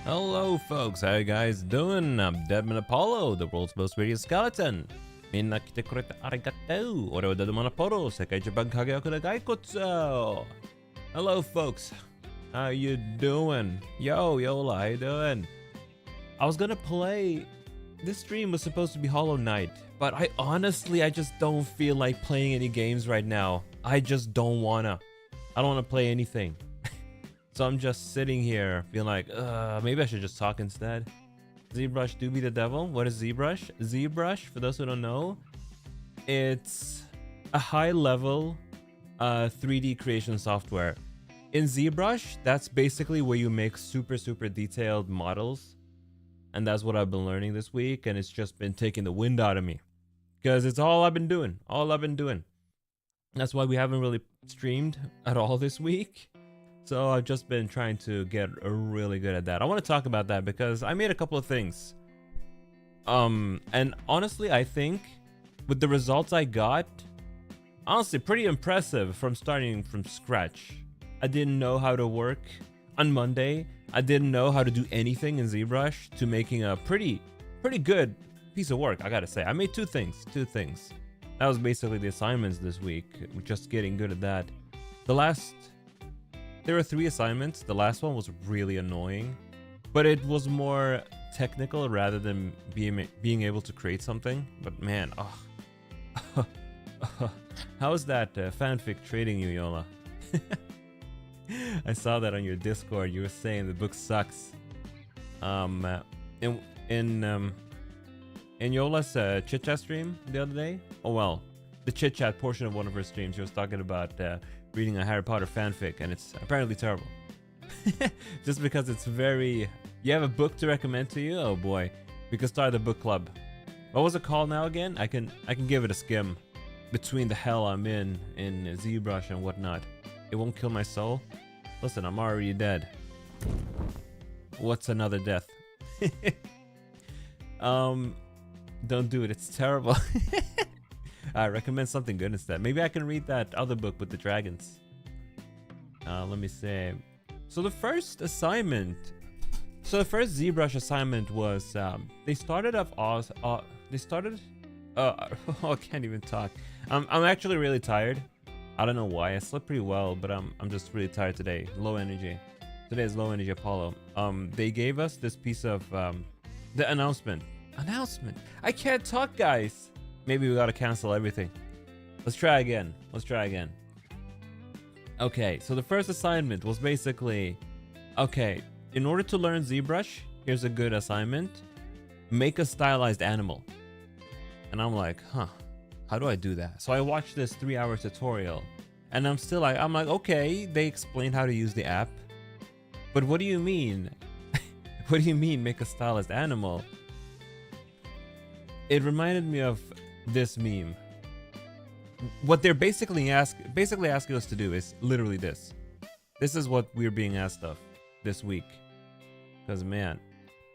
Hello folks, how you guys doing? I'm Deadman Apollo, the world's most radio skeleton. みんな来てくれてありがとう。俺は Deadman Apollo, 世界一番輝くの骸骨。Hello folks, how you doing? Yo, Yola, how you doing? I was gonna play... This stream was supposed to be Hollow Knight, but I just don't feel like playing any games right now. I just don't wanna. I don't wanna play anything. So I'm just sitting here feeling like, maybe I should just talk instead. ZBrush do be the devil. What is ZBrush? ZBrush, for those who don't know, it's a high-level 3D creation software. In ZBrush, that's basically where you make super detailed models. And that's what I've been learning this week, and it's just been taking the wind out of me. Because it's all I've been doing. That's why we haven't really streamed at all this week. So I've just been trying to get really good at that. I want to talk about that because I made a couple of things. And honestly, I think with the results I got, honestly, pretty impressive from starting from scratch. I didn't know how to work on Monday. I didn't know how to do anything in ZBrush to making a pretty good piece of work, I gotta say. I made two things. That was basically the assignments this week, just getting good at that. There were 3 assignments. The last one was really annoying, but it was more technical rather than being able to create something. But man, how's that fanfic trading you, Yola? I saw that on your Discord. You were saying the book sucks. In Yola's chit chat stream the other day. Oh well, the chit chat portion of one of her streams, she was talking about reading a Harry Potter fanfic, and it's apparently terrible. Just because it's very... You have a book to recommend to you? Oh boy, we could start the book club. What was it called now again? I can give it a skim between the hell I'm in ZBrush and whatnot. It won't kill my soul. Listen, I'm already dead. What's another death? Don't do it, it's terrible. I recommend something good instead. Maybe I can read that other book with the dragons. Let me see. So the first assignment, ZBrush assignment was they started off I can't even talk. I'm actually really tired. I don't know why. I slept pretty well, but I'm just really tired today. Low energy. Today is low energy Apollo. They gave us this piece of the announcement. I can't talk, guys. Maybe we gotta cancel everything. Let's try again. Okay, so the first assignment was basically, okay, in order to learn ZBrush, here's a good assignment. Make a stylized animal. And I'm like, how do I do that? So I watched this 3-hour tutorial, and I'm like, okay, they explained how to use the app, but what do you mean? What do you mean make a stylized animal? It reminded me of this meme. What they're basically asking us to do is literally this. This is what we're being asked of this week. Because man,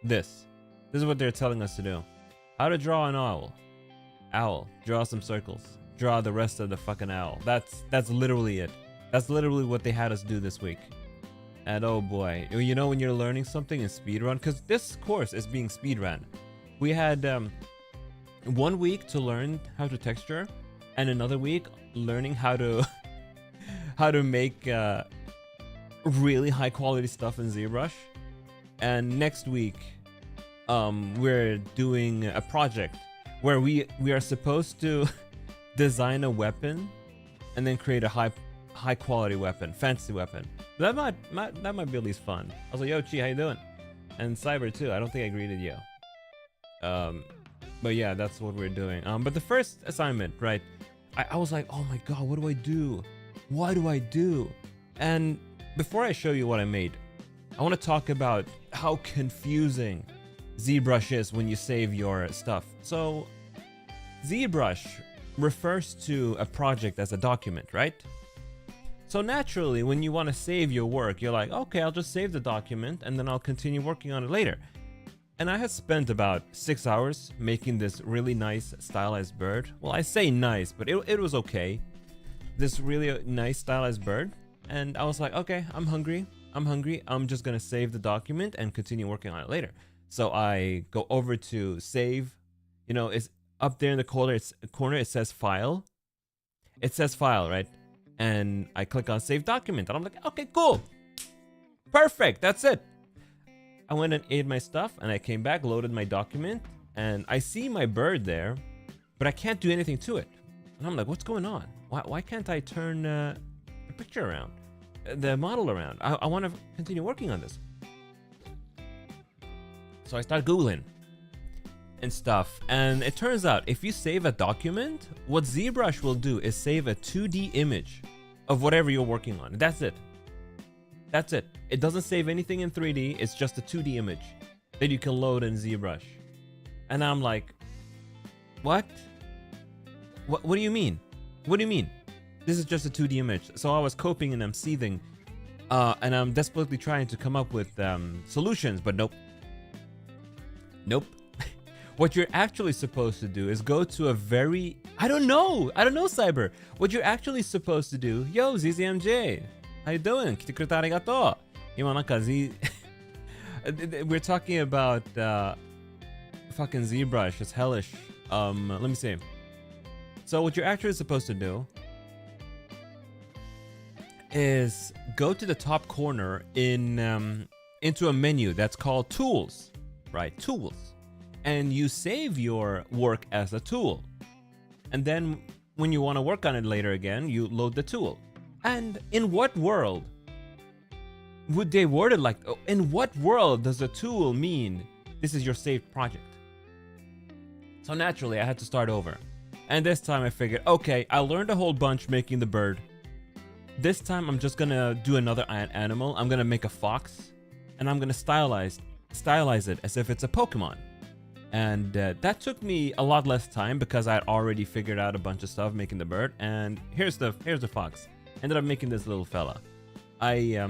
this is what they're telling us to do. How to draw an owl. Draw some circles. Draw the rest of the fucking owl. That's literally it. That's literally what they had us do this week. And oh boy, you know when you're learning something in speedrun, because this course is being speedrun. We had 1 week to learn how to texture, and another week learning how to make really high quality stuff in ZBrush. And next week we're doing a project where we are supposed to design a weapon and then create a high quality weapon, fantasy weapon. That might be at least fun. I was like, yo Chi, how you doing? And Cyber too. I don't think I greeted you. But yeah, that's what we're doing. But the first assignment, right? I was like, oh my god, what do I do? What do I do? And before I show you what I made, I want to talk about how confusing ZBrush is when you save your stuff. So ZBrush refers to a project as a document, right? So naturally, when you want to save your work, you're like, okay, I'll just save the document and then I'll continue working on it later. And I had spent about 6 hours making this really nice stylized bird. Well, I say nice, but it was okay. This really nice stylized bird. And I was like, okay, I'm hungry. I'm hungry. I'm just gonna save the document and continue working on it later. So I go over to save. You know, it's up there in the corner. It says file. It says file, right? And I click on save document, and I'm like, okay, cool, perfect. That's it. I went and ate my stuff, and I came back, loaded my document, and I see my bird there, but I can't do anything to it. And I'm like, what's going on? Why can't I turn the picture around, the model around? I want to continue working on this. So I start Googling and stuff, and it turns out if you save a document, what ZBrush will do is save a 2D image of whatever you're working on. That's it. That's it. It doesn't save anything in 3D. It's just a 2D image that you can load in ZBrush. And I'm like, what? What do you mean? What do you mean? This is just a 2D image. So I was coping and I'm seething, and I'm desperately trying to come up with solutions, but nope. Nope. What you're actually supposed to do is go to a very... I don't know, Cyber. What you're actually supposed to do... Yo, ZZMJ. How you doing? 来てくれてありがとう。今なんか We're talking about fucking ZBrush. It's hellish. Let me see. So what you're actually supposed to do is go to the top corner into a menu that's called Tools. Right? Tools. And you save your work as a tool. And then when you want to work on it later again, you load the tool. And in what world would they word it like, oh, in what world does a tool mean this is your saved project? So naturally, I had to start over. And this time I figured, okay, I learned a whole bunch making the bird. This time I'm just gonna do another animal. I'm gonna make a fox, and I'm gonna stylize it as if it's a Pokemon. And that took me a lot less time because I had already figured out a bunch of stuff making the bird. And here's the fox. Ended up making this little fella. I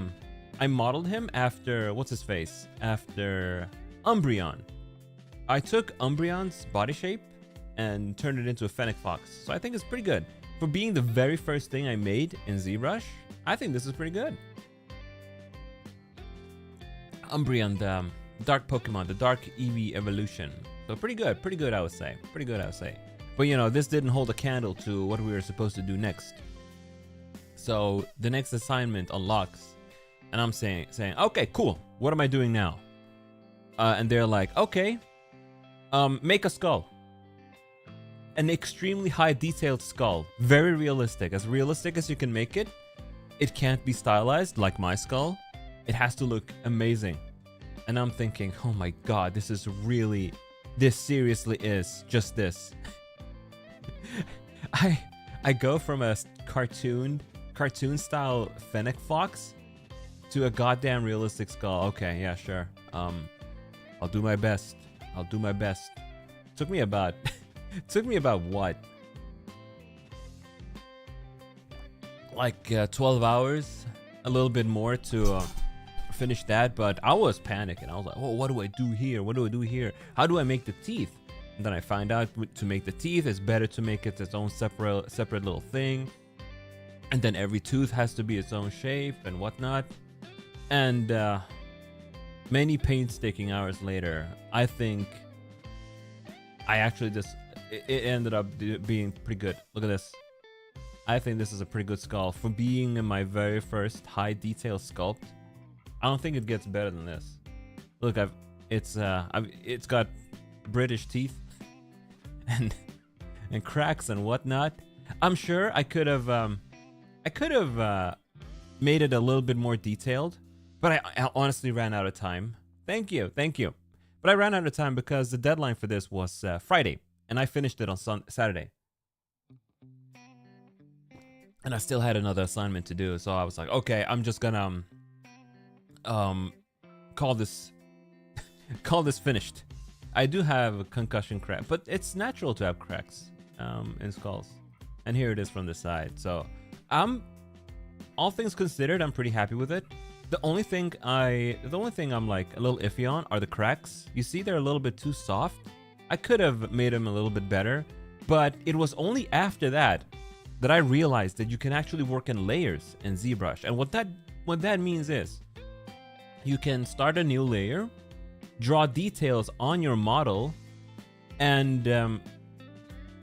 modeled him after, what's his face? After Umbreon. I took Umbreon's body shape and turned it into a fennec fox. So I think it's pretty good. For being the very first thing I made in ZBrush, I think this is pretty good. Umbreon, the dark Pokemon, the dark Eevee evolution. So pretty good I would say. But you know, this didn't hold a candle to what we were supposed to do next. So the next assignment unlocks, and I'm saying, okay, cool. What am I doing now? And they're like, okay, make a skull. An extremely high detailed skull, very realistic as you can make it. It can't be stylized like my skull. It has to look amazing. And I'm thinking, oh my god, this seriously is just this. I go from a cartoon style fennec fox to a goddamn realistic skull. Okay, yeah, sure. I'll do my best. Took me about what? Like 12 hours, a little bit more to finish that, but I was panicking. I was like, oh, what do I do here? How do I make the teeth? And then I find out to make the teeth, it's better to make it its own separate little thing. And then every tooth has to be its own shape and whatnot. And many painstaking hours later, I think I actually it ended up being pretty good. Look at this. I think this is a pretty good skull. For being my very first high detail sculpt, I don't think it gets better than this. Look, it's got British teeth and cracks and whatnot. I'm sure I could have made it a little bit more detailed, but I honestly ran out of time. Thank you. But I ran out of time because the deadline for this was Friday, and I finished it on Saturday. And I still had another assignment to do, so I was like, okay, I'm just gonna call this finished. I do have a concussion crack, but it's natural to have cracks in skulls. And here it is from the side. So all things considered, I'm pretty happy with it. The only thing I'm like a little iffy on are the cracks. You see, they're a little bit too soft. I could have made them a little bit better, but it was only after that I realized that you can actually work in layers in ZBrush. And what that means is you can start a new layer, draw details on your model, and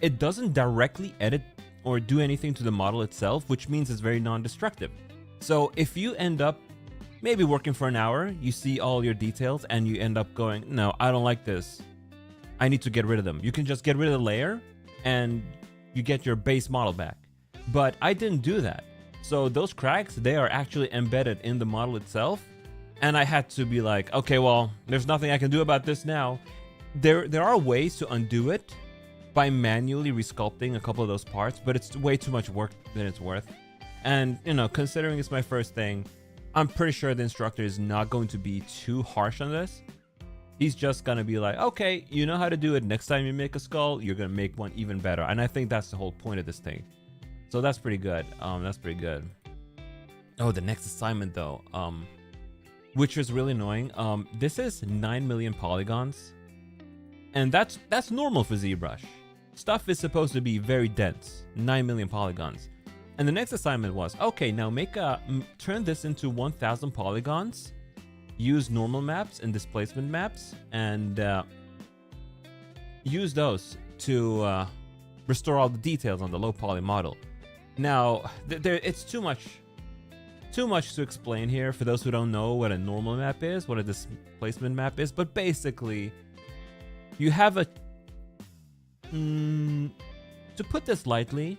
it doesn't directly edit or do anything to the model itself, which means it's very non-destructive. So if you end up maybe working for an hour, you see all your details and you end up going, no, I don't like this, I need to get rid of them. You can just get rid of the layer and you get your base model back. But I didn't do that. So those cracks, they are actually embedded in the model itself. And I had to be like, okay, well, there's nothing I can do about this now. There are ways to undo it by manually resculpting a couple of those parts, but it's way too much work than it's worth. And, you know, considering it's my first thing, I'm pretty sure the instructor is not going to be too harsh on this. He's just gonna be like, okay, you know how to do it. Next time you make a skull, you're gonna make one even better. And I think that's the whole point of this thing. So that's pretty good. That's pretty good. Oh, the next assignment though, which is really annoying. This is 9 million polygons, and that's normal for ZBrush. Stuff is supposed to be very dense, 9 million polygons. And the next assignment was, okay, now turn this into 1000 polygons, use normal maps and displacement maps, and use those to restore all the details on the low poly model. Now, it's too much to explain here for those who don't know what a normal map is, what a displacement map is, but basically, you have a... to put this lightly,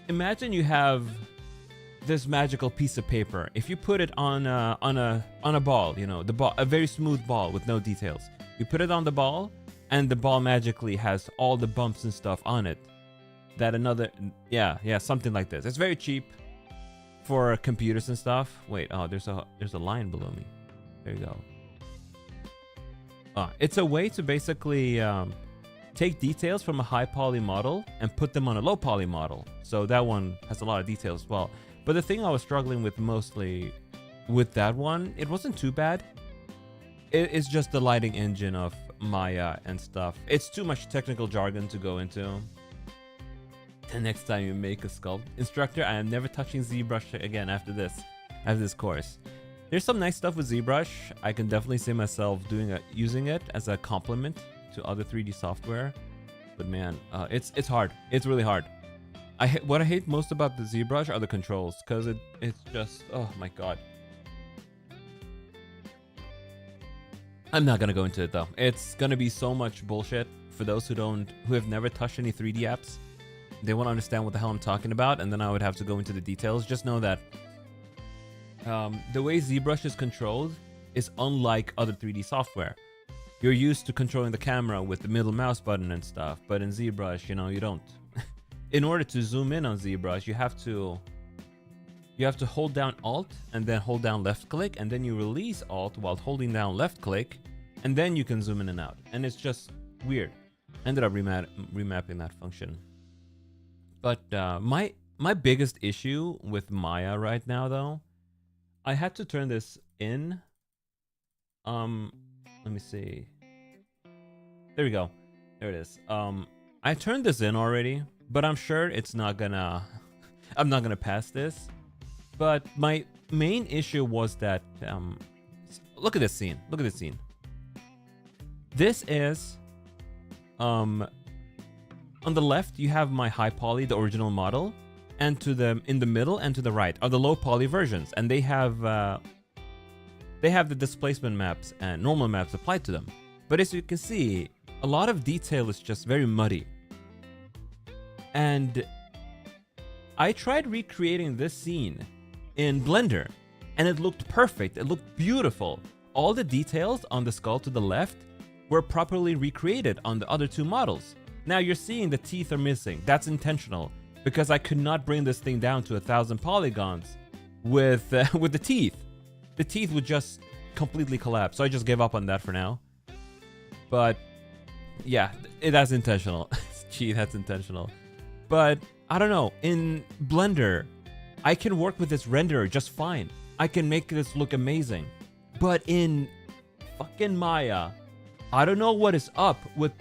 imagine you have this magical piece of paper. If you put it on a ball, you know, a very smooth ball with no details. You put it on the ball, and the ball magically has all the bumps and stuff on it. Something like this. It's very cheap for computers and stuff. Wait, oh, there's a line below me. There you go. It's a way to basically take details from a high poly model and put them on a low poly model. So that one has a lot of details as well. But the thing I was struggling with mostly with that one, it wasn't too bad. It's just the lighting engine of Maya and stuff. It's too much technical jargon to go into. The next time you make a sculpt, instructor, I am never touching ZBrush again after this course. There's some nice stuff with ZBrush. I can definitely see myself using it as a complement to other 3D software, but man, it's hard. It's really hard. What I hate most about the ZBrush are the controls, because it's just, oh my god. I'm not gonna go into it though. It's gonna be so much bullshit for those who have never touched any 3D apps. They won't understand what the hell I'm talking about, and then I would have to go into the details. Just know that the way ZBrush is controlled is unlike other 3D software. You're used to controlling the camera with the middle mouse button and stuff, but in ZBrush, you know, you don't. In order to zoom in on ZBrush, you have to hold down Alt and then hold down left click, and then you release Alt while holding down left click, and then you can zoom in and out. And it's just weird. Ended up remapping that function. But my biggest issue with Maya right now though, I had to turn this in. Let me see. There we go. There it is. I turned this in already, but I'm sure it's not gonna I'm not gonna pass this. But my main issue was that look at this scene. Look at this scene. This is on the left you have my high poly, the original model, and in the middle and to the right are the low poly versions, and they have the displacement maps and normal maps applied to them. But as you can see, a lot of detail is just very muddy. And I tried recreating this scene in Blender, and it looked perfect. It looked beautiful. All the details on the skull to the left were properly recreated on the other two models. Now you're seeing the teeth are missing. That's intentional, because I could not bring this thing down to 1000 polygons with the teeth. The teeth would just completely collapse. So I just gave up on that for now. But yeah, that's intentional. Gee, that's intentional. But I don't know. In Blender, I can work with this renderer just fine. I can make this look amazing. But in fucking Maya, I don't know what is up with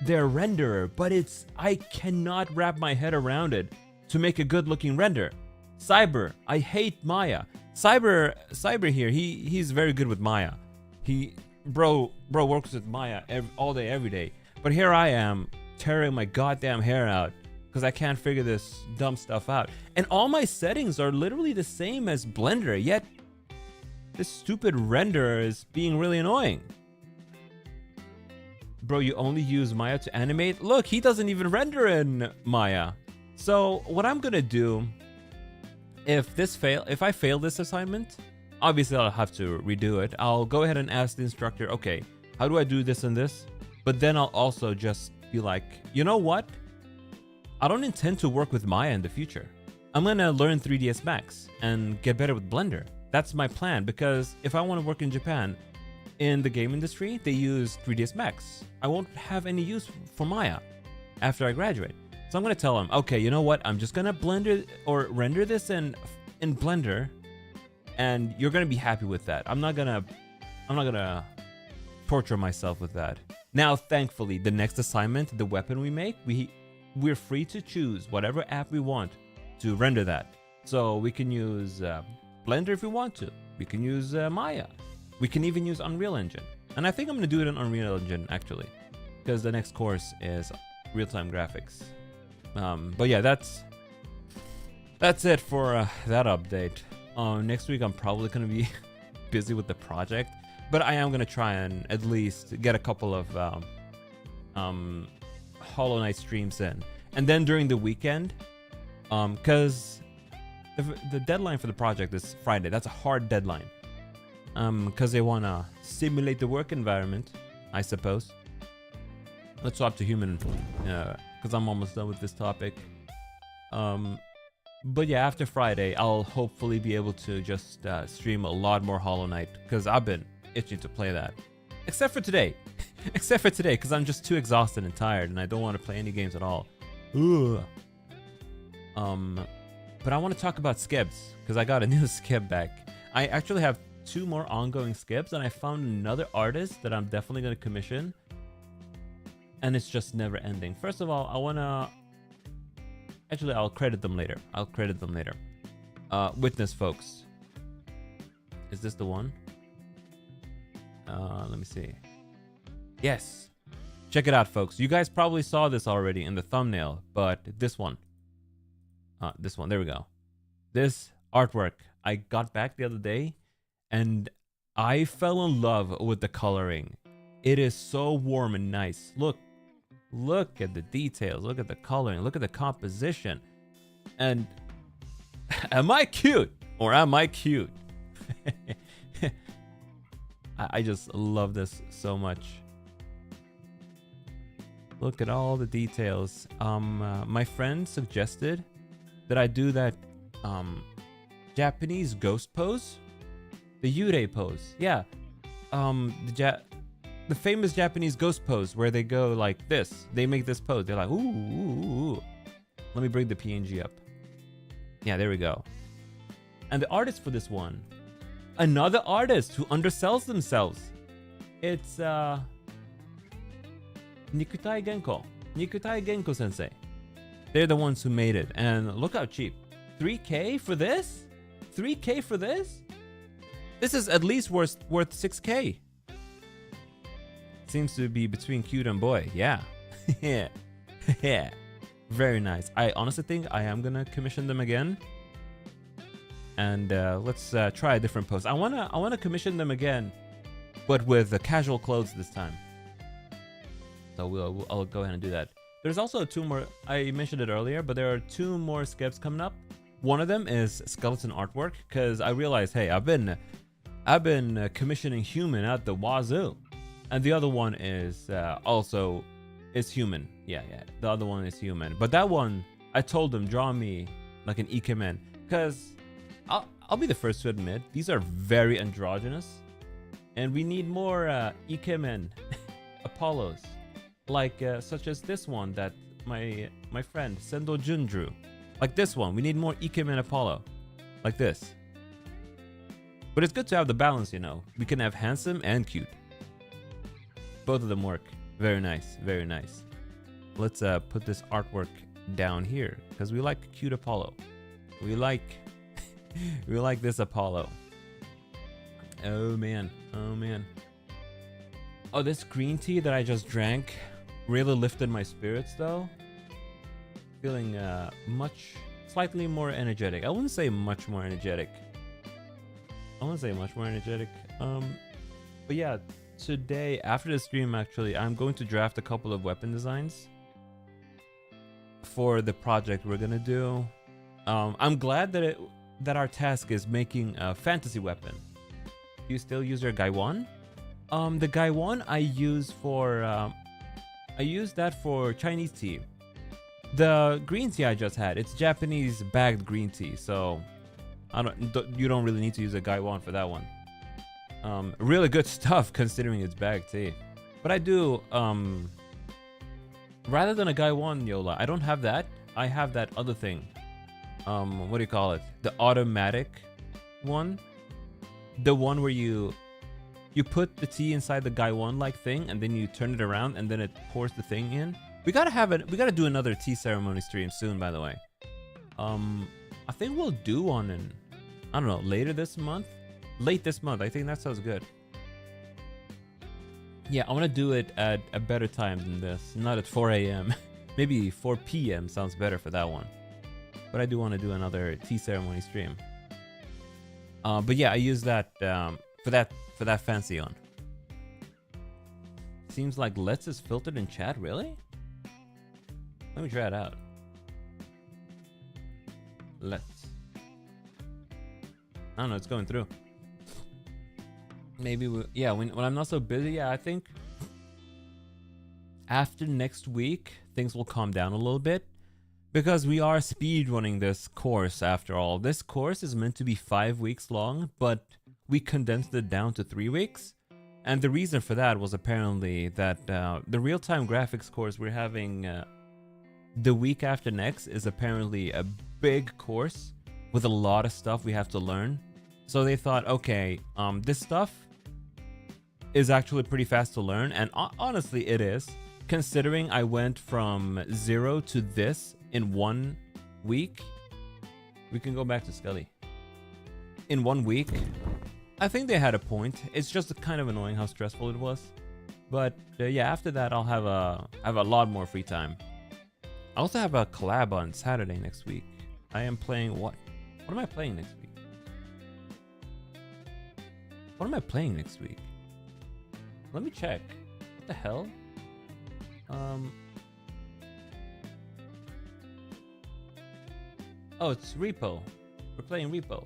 their renderer, but I cannot wrap my head around it to make a good looking render. Cyber, I hate Maya. Cyber here, he's very good with Maya. Bro works with Maya all day, every day. But here I am, tearing my goddamn hair out because I can't figure this dumb stuff out. And all my settings are literally the same as Blender, yet this stupid renderer is being really annoying. Bro, you only use Maya to animate? Look, he doesn't even render in Maya. So what I'm gonna do, if I fail this assignment, obviously I'll have to redo it. I'll go ahead and ask the instructor, okay, how do I do this and this? But then I'll also just be like, you know what? I don't intend to work with Maya in the future. I'm gonna learn 3ds Max and get better with Blender. That's my plan, because if I want to work in Japan, in the game industry, they use 3ds Max. I won't have any use for Maya after I graduate. So I'm gonna tell them, okay, you know what? I'm just gonna render this in Blender, and you're gonna be happy with that. I'm not gonna torture myself with that. Now, thankfully, the next assignment, the weapon we make, we're free to choose whatever app we want to render that. So we can use Blender if we want to. We can use Maya. We can even use Unreal Engine. And I think I'm gonna do it in Unreal Engine actually, because the next course is real-time graphics. But yeah, that's it for that update. Next week I'm probably gonna be busy with the project, but I am gonna try and at least get a couple of Hollow Knight streams in, and then during the weekend, because the deadline for the project is Friday. That's a hard deadline, because they wanna simulate the work environment, I suppose. Let's swap to human, because I'm almost done with this topic. But yeah, after Friday, I'll hopefully be able to just stream a lot more Hollow Knight, because I've been itching to play that. Except for today. Except for today, because I'm just too exhausted and tired, and I don't want to play any games at all. Ugh. But I want to talk about skips, because I got a new skip back. I actually have 2 more ongoing skips, and I found another artist that I'm definitely going to commission. And it's just never ending. First of all, I want to... Actually, I'll credit them later. Witness, folks. Is this the one? Let me see. Yes. Check it out, folks. You guys probably saw this already in the thumbnail, but this one. There we go. This artwork I got back the other day, and I fell in love with the coloring. It is so warm and nice. Look at the details. Look at the coloring. Look at the composition. And am I cute? Or am I cute? I just love this so much. Look at all the details. My friend suggested that I do that Japanese ghost pose. The Yurei pose. Yeah. The famous Japanese ghost pose where they go like this. They make this pose. They're like, ooh, ooh, ooh. Let me bring the PNG up. Yeah, there we go. And the artist for this one, another artist who undersells themselves. It's Nikutai Genko sensei. They're the ones who made it. And look how cheap. 3K for this? 3K for this? This is at least worth 6K. Seems to be between cute and boy. Yeah. Yeah. Yeah. Very nice. I honestly think I am gonna commission them again. And let's try a different pose. I wanna commission them again, but with casual clothes this time. So I'll go ahead and do that. There's also 2 more. I mentioned it earlier, but there are 2 more skips coming up. One of them is skeleton artwork, because I realized, hey, I've been commissioning human at the wazoo. And the other one is also human. Yeah. The other one is human. But that one, I told them, draw me like an Ikemen. Because I'll be the first to admit, these are very androgynous. And we need more Ikemen Apollos. Like, such as this one that my friend Sendo Jun drew. Like this one. We need more Ikemen Apollo. Like this. But it's good to have the balance, you know. We can have handsome and cute. Both of them work. Very nice. Very nice. Let's put this artwork down here because we like cute Apollo. We like we like this Apollo. Oh man, oh man. Oh, this green tea that I just drank really lifted my spirits though. Feeling slightly more energetic. I wouldn't say much more energetic. But yeah, today after the stream actually, I'm going to draft a couple of weapon designs for the project we're gonna do. I'm glad that our task is making a fantasy weapon. Do you still use your Gaiwan? The Gaiwan I use for I use that for Chinese tea. The green tea I just had, it's Japanese bagged green tea, so you don't really need to use a Gaiwan for that one. Really good stuff considering it's bagged tea. But I do rather than a Gaiwan, Yola, I don't have that. I have that other thing. What do you call it? The automatic one. The one where you put the tea inside the Gaiwan like thing and then you turn it around and then it pours the thing in. We gotta do another tea ceremony stream soon, by the way. I think we'll do one in, I don't know, later this month? Late this month, I think that sounds good. Yeah, I want to do it at a better time than this, not at 4 a.m. Maybe 4 p.m. sounds better for that one. But I do want to do another tea ceremony stream. But yeah, I use that for that fancy on. Seems like Let's is filtered in chat, really? Let me try it out. Let's. I don't know, it's going through. Maybe when I'm not so busy, yeah, I think after next week things will calm down a little bit because we are speedrunning this course after all. This course is meant to be 5 weeks long, but we condensed it down to 3 weeks. And the reason for that was apparently that the real-time graphics course we're having the week after next is apparently a big course with a lot of stuff we have to learn. So they thought, okay, this stuff is actually pretty fast to learn, and honestly it is, considering I went from 0 to this in 1 week. We can go back to Scully. In 1 week, I think they had a point. It's just kind of annoying how stressful it was. But yeah, after that I'll have a lot more free time. I also have a collab on Saturday next week. I am playing what am I playing next week? What am I playing next week? Let me check. What the hell? Oh, it's Repo. We're playing Repo.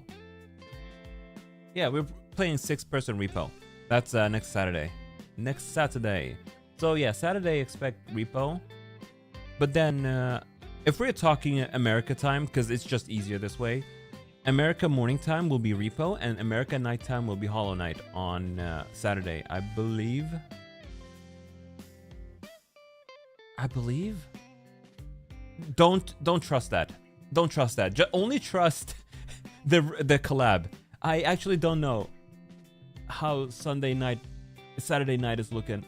Yeah, we're playing 6-person Repo. That's next Saturday. Next Saturday. So yeah, Saturday expect Repo. But then, if we're talking America time, because it's just easier this way, America morning time will be Repo, and America night time will be Hollow Knight on Saturday, I believe. Don't trust that. Don't trust that. Only trust the collab. I actually don't know how Saturday night is looking.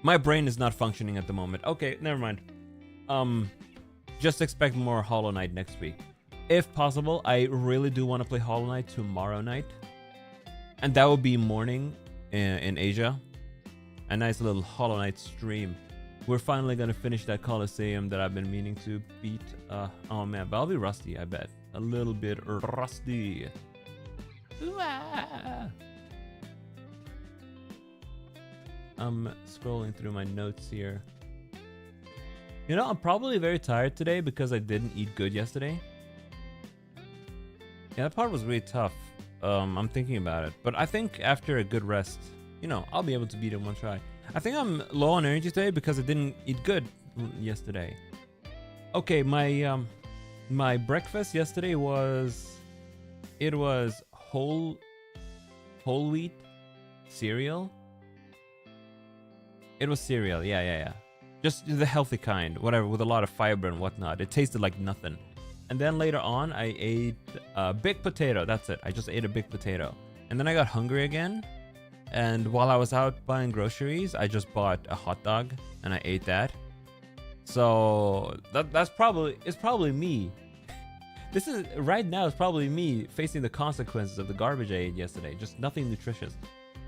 My brain is not functioning at the moment. Okay, never mind. Just expect more Hollow Knight next week. If possible, I really do want to play Hollow Knight tomorrow night. And that will be morning in Asia. A nice little Hollow Knight stream. We're finally going to finish that Colosseum that I've been meaning to beat. Oh man, but I'll be rusty, I bet. A little bit rusty. Ooh-ah. I'm scrolling through my notes here. You know, I'm probably very tired today because I didn't eat good yesterday. Yeah, that part was really tough. I'm thinking about it. But I think after a good rest, you know, I'll be able to beat it in one try. I think I'm low on energy today because I didn't eat good yesterday. Okay, my breakfast yesterday was whole wheat cereal. It was cereal, yeah. Just the healthy kind, whatever, with a lot of fiber and whatnot. It tasted like nothing. And then later on, I ate a big potato. That's it. I just ate a big potato. And then I got hungry again. And while I was out buying groceries, I just bought a hot dog and I ate that. So it's probably me. This is right now. It's probably me facing the consequences of the garbage I ate yesterday. Just nothing nutritious.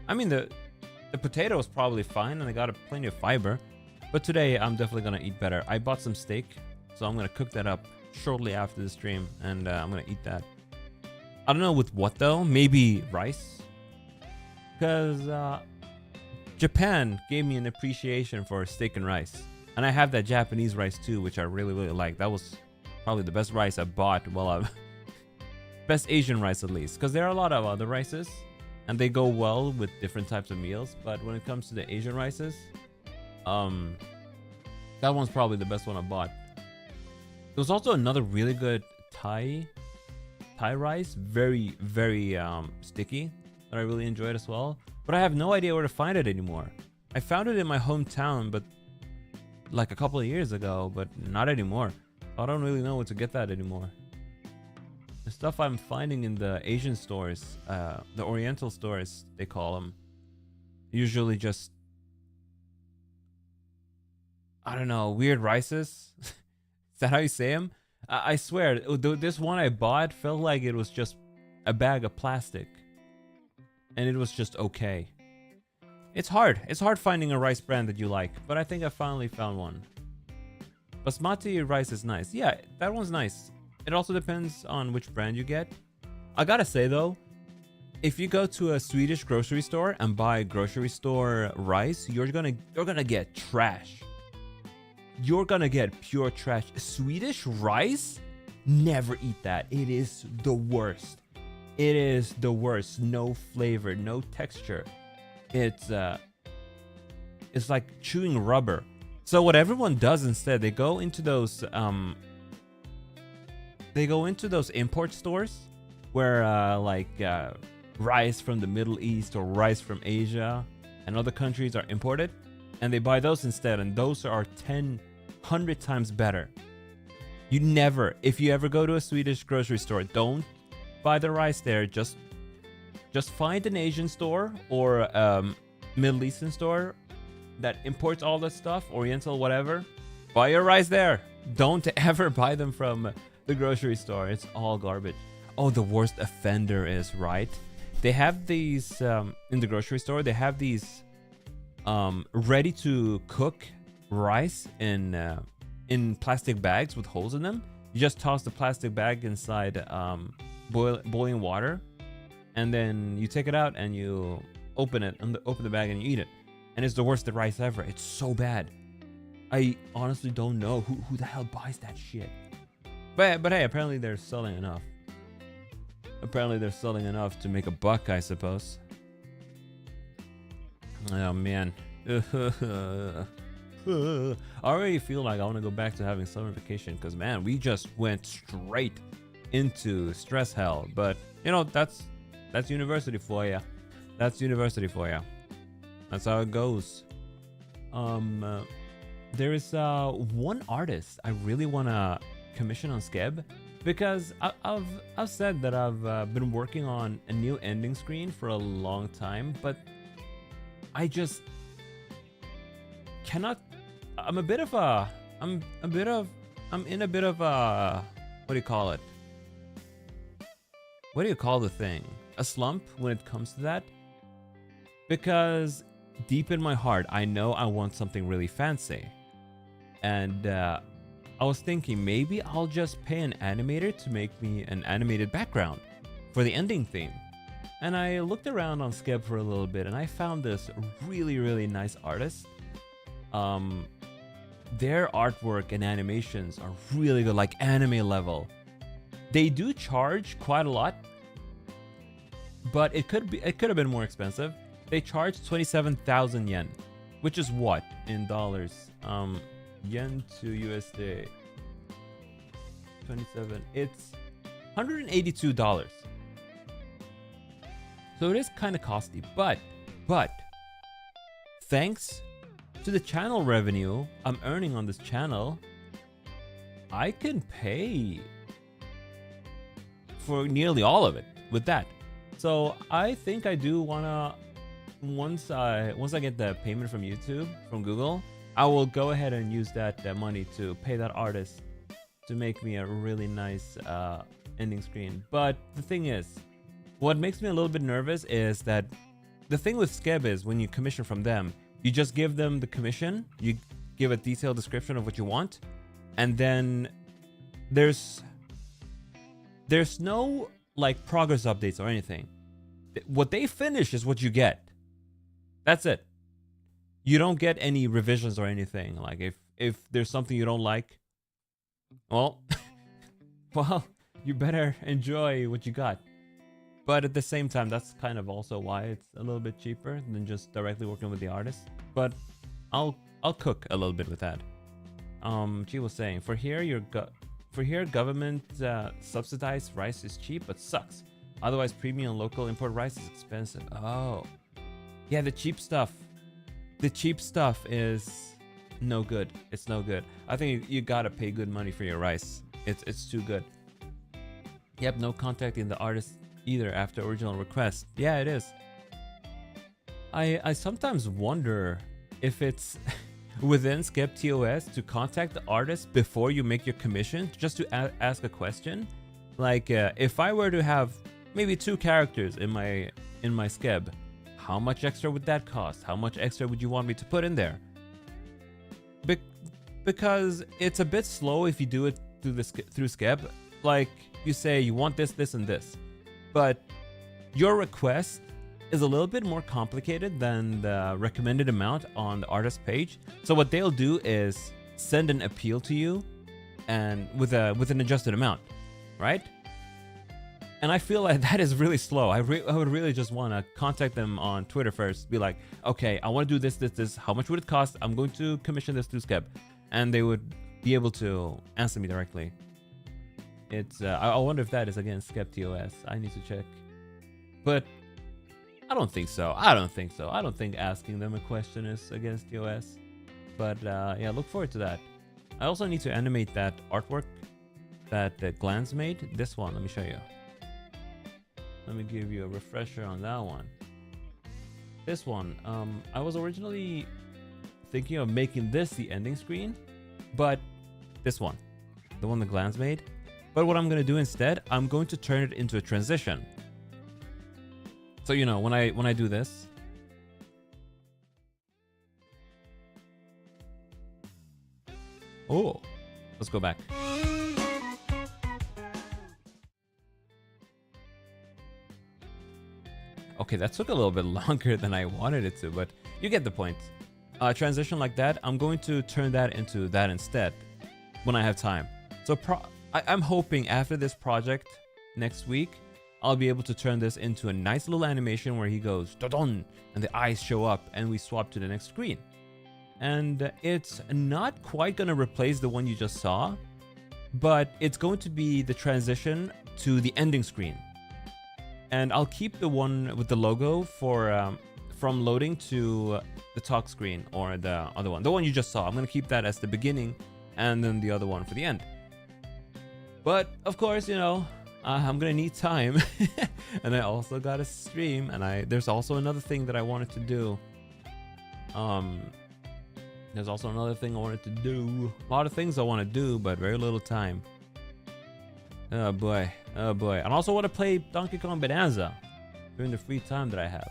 I mean, the potato was probably fine and I got plenty of fiber. But today I'm definitely gonna eat better. I bought some steak, so I'm gonna cook that up shortly after the stream, and I'm gonna eat that. I don't know with what though. Maybe rice, because Japan gave me an appreciation for steak and rice, and I have that Japanese rice too, which I really like. That was probably the best rice I bought. Well, best Asian rice at least, because there are a lot of other rices, and they go well with different types of meals. But when it comes to the Asian rices, that one's probably the best one I bought. There was also another really good Thai rice, very sticky, that I really enjoyed as well. But I have no idea where to find it anymore. I found it in my hometown, but like a couple of years ago, but not anymore. I don't really know where to get that anymore. The stuff I'm finding in the Asian stores, the Oriental stores, they call them, usually just, I don't know, weird rices. Is that how you say them? I swear, this one I bought felt like it was just a bag of plastic. And it was just okay. It's hard. It's hard finding a rice brand that you like, but I think I finally found one. Basmati rice is nice. Yeah, that one's nice. It also depends on which brand you get. I gotta say though, if you go to a Swedish grocery store and buy grocery store rice, you're gonna get trash. You're gonna get pure trash. Swedish rice? Never eat that. It is the worst. It is the worst. No flavor, no texture. It's like chewing rubber. So what everyone does instead, they go into those import stores where rice from the Middle East or rice from Asia and other countries are imported, and they buy those instead, and those are 100 times better. You never, if you ever go to a Swedish grocery store, don't buy the rice there. Just find an Asian store or Middle Eastern store that imports all that stuff, Oriental, whatever. Buy your rice there. Don't ever buy them from the grocery store. It's all garbage. Oh, the worst offender is, right, they have these in the grocery store. They have these ready to cook rice in plastic bags with holes in them. You just toss the plastic bag inside boiling water, and then you take it out and you open the bag and you eat it. And it's the worst rice ever. It's so bad. I honestly don't know who the hell buys that shit. But hey, apparently they're selling enough. Apparently they're selling enough to make a buck, I suppose. Oh man. I already feel like I want to go back to having summer vacation, because man, we just went straight into stress hell. But you know, that's university for you. That's university for you. That's how it goes. There is one artist I really want to commission on Skeb, because I've said that I've been working on a new ending screen for a long time, but I just cannot. I'm in a bit of a what do you call it? What do you call the thing? A slump when it comes to that, because deep in my heart, I know I want something really fancy. And I was thinking maybe I'll just pay an animator to make me an animated background for the ending theme. And I looked around on Skeb for a little bit, and I found this really nice artist. Their artwork and animations are really good, like anime level. They do charge quite a lot, but it could have been more expensive. They charge 27,000 yen, which is what in dollars? Yen to USD. 27. It's $182. So it is kind of costly, but thanks to the channel revenue I'm earning on this channel, I can pay for nearly all of it with that. So I think I do want to once I get the payment from YouTube, from Google, I will go ahead and use that money to pay that artist to make me a really nice ending screen. But the thing is, what makes me a little bit nervous is that the thing with Skeb is when you commission from them, you just give them the commission, you give a detailed description of what you want, and then there's no like progress updates or anything. What they finish is what you get. That's it. You don't get any revisions or anything. Like if there's something you don't like, well, well, you better enjoy what you got. But at the same time, that's kind of also why it's a little bit cheaper than just directly working with the artist. But I'll cook a little bit with that. She was saying, for here government subsidized rice is cheap but sucks. Otherwise, premium local import rice is expensive. Oh, yeah, the cheap stuff. The cheap stuff is no good. It's no good. I think you gotta pay good money for your rice. It's too good. Yep, no contacting the artist either after original request. Yeah, it is. I sometimes wonder if it's within Skep TOS to contact the artist before you make your commission, just to ask a question. Like if I were to have maybe 2 characters in my Skeb, how much extra would that cost? How much extra would you want me to put in there? Because it's a bit slow if you do it through Skeb. Like you say you want this, this, and this, but your request is a little bit more complicated than the recommended amount on the artist page. So what they'll do is send an appeal to you, and with an adjusted amount, right? And I feel like that is really slow. I would really just want to contact them on Twitter first. Be like, okay, I want to do this, this, this. How much would it cost? I'm going to commission this through Skeb. And they would be able to answer me directly. It's I wonder if that is against Skep TOS. I need to check. But I don't think so. I don't think asking them a question is against TOS. But yeah, look forward to that. I also need to animate that artwork that Glance made. This one, let me show you. Let me give you a refresher on that one. This one, I was originally thinking of making this the ending screen, but this one, the one that Glance made. But what I'm going to do instead, I'm going to turn it into a transition. So, you know, when I do this, oh, let's go back. Okay, that took a little bit longer than I wanted it to, but you get the point. Transition like that, I'm going to turn that into that instead when I have time. So I'm hoping after this project next week, I'll be able to turn this into a nice little animation where he goes dodon and the eyes show up and we swap to the next screen. And it's not quite going to replace the one you just saw, but it's going to be the transition to the ending screen. And I'll keep the one with the logo for from loading to the talk screen, or the other one, the one you just saw. I'm going to keep that as the beginning and then the other one for the end. But of course, you know, I'm going to need time. And I also got to stream, and there's also another thing that I wanted to do. There's also another thing I wanted to do. A lot of things I want to do, but very little time. Oh boy, oh boy. And I also want to play Donkey Kong Bonanza during the free time that I have.